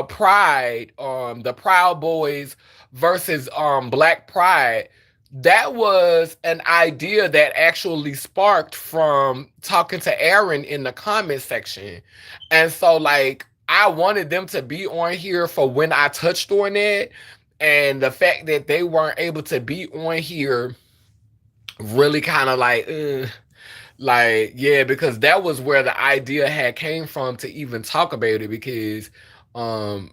Pride, the Proud Boys versus Black Pride, that was an idea that actually sparked from talking to Aaron in the comment section. And so like I wanted them to be on here for when I touched on it, and the fact that they weren't able to be on here really kind of like yeah, because that was where the idea had came from to even talk about it, because um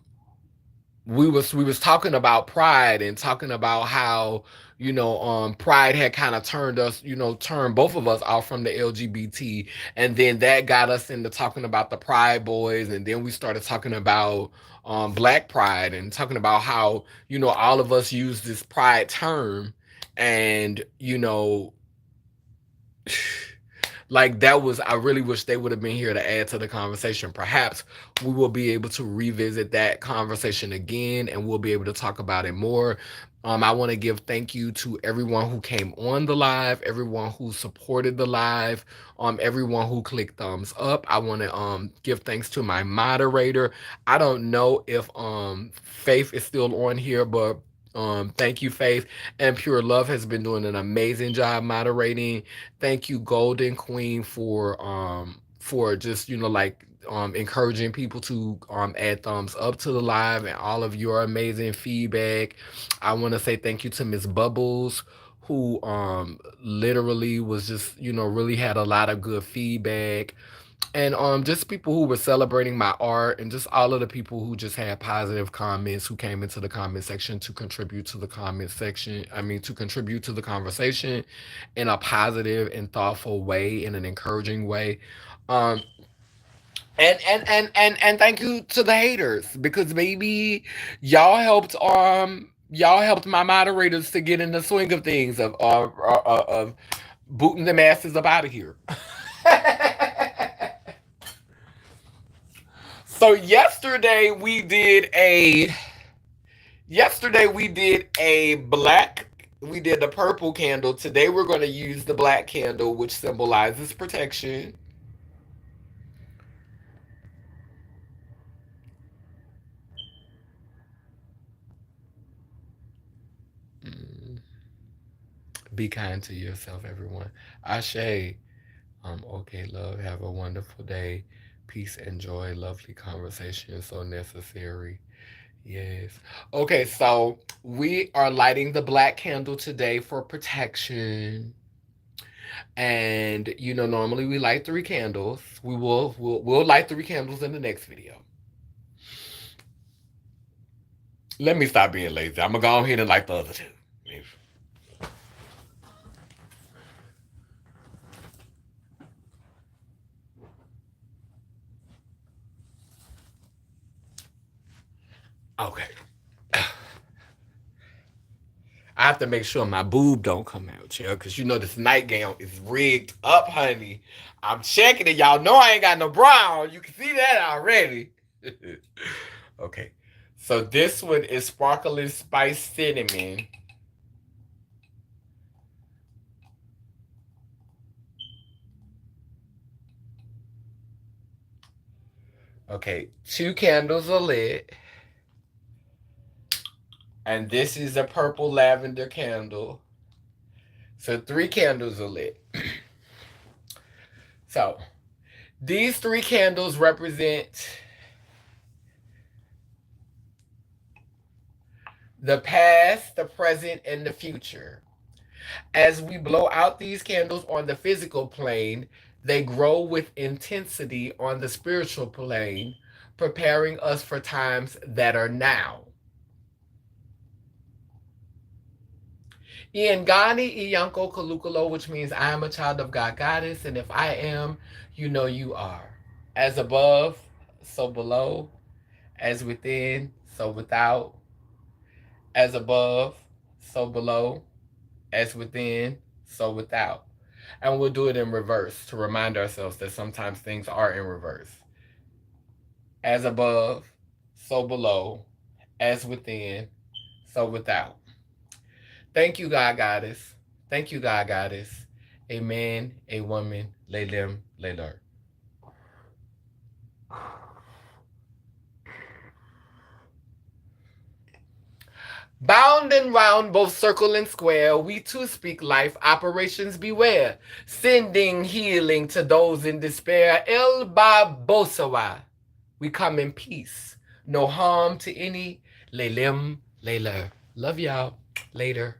we was talking about pride and talking about how pride had kind of turned us, turned both of us off from the LGBT, and then that got us into talking about the Pride Boys, and then we started talking about Black Pride and talking about how all of us use this pride term, and like that was, I really wish they would have been here to add to the conversation. Perhaps we will be able to revisit that conversation again, and we'll be able to talk about it more. I want to give thank you to everyone who came on the live, everyone who supported the live, everyone who clicked thumbs up. I want to give thanks to my moderator. I don't know if Faith is still on here, but thank you, Faith. And Pure Love has been doing an amazing job moderating. Thank you, Golden Queen, for just encouraging people to add thumbs up to the live and all of your amazing feedback. I want to say thank you to Miss Bubbles, who literally was just really had a lot of good feedback, and just people who were celebrating my art, and just all of the people who just had positive comments, who came into the comment section to contribute to the comment section, I mean, to contribute to the conversation in a positive and thoughtful way, in an encouraging way. um and thank you to the haters, because maybe y'all helped my moderators to get in the swing of things, of booting the masses up out of here. So yesterday we did the purple candle. Today we're going to use the black candle, which symbolizes protection. Mm. Be kind to yourself, everyone. Ashe. Okay, love. Have a wonderful day. Peace and joy. Lovely conversation. So necessary. Yes. Okay, so we are lighting the black candle today for protection. And normally we light 3 candles. We'll light 3 candles in the next video. Let me stop being lazy. I'm gonna go ahead and light the other 2. Okay. I have to make sure my boob don't come out, yeah, because this nightgown is rigged up, honey. I'm checking it. Y'all know I ain't got no bra on. You can see that already. Okay. So this one is sparkling spice cinnamon. Okay, 2 candles are lit. And this is a purple lavender candle. So 3 candles are lit. So these 3 candles represent the past, the present, and the future. As we blow out these candles on the physical plane, they grow with intensity on the spiritual plane, preparing us for times that are now. Iangani Iyanko Kalukalo, which means I am a child of God Goddess, and if I am, you know you are. As above, so below. As within, so without. As above, so below. As within, so without. And we'll do it in reverse to remind ourselves that sometimes things are in reverse. As above, so below, as within, so without. Thank you, God Goddess. Thank you, God Goddess. A man, a woman, lay them, lay lur. Bound and round, both circle and square, we too speak life, operations beware, sending healing to those in despair. El Babosawa, we come in peace, no harm to any. Lelem, Layla. Love y'all. Later.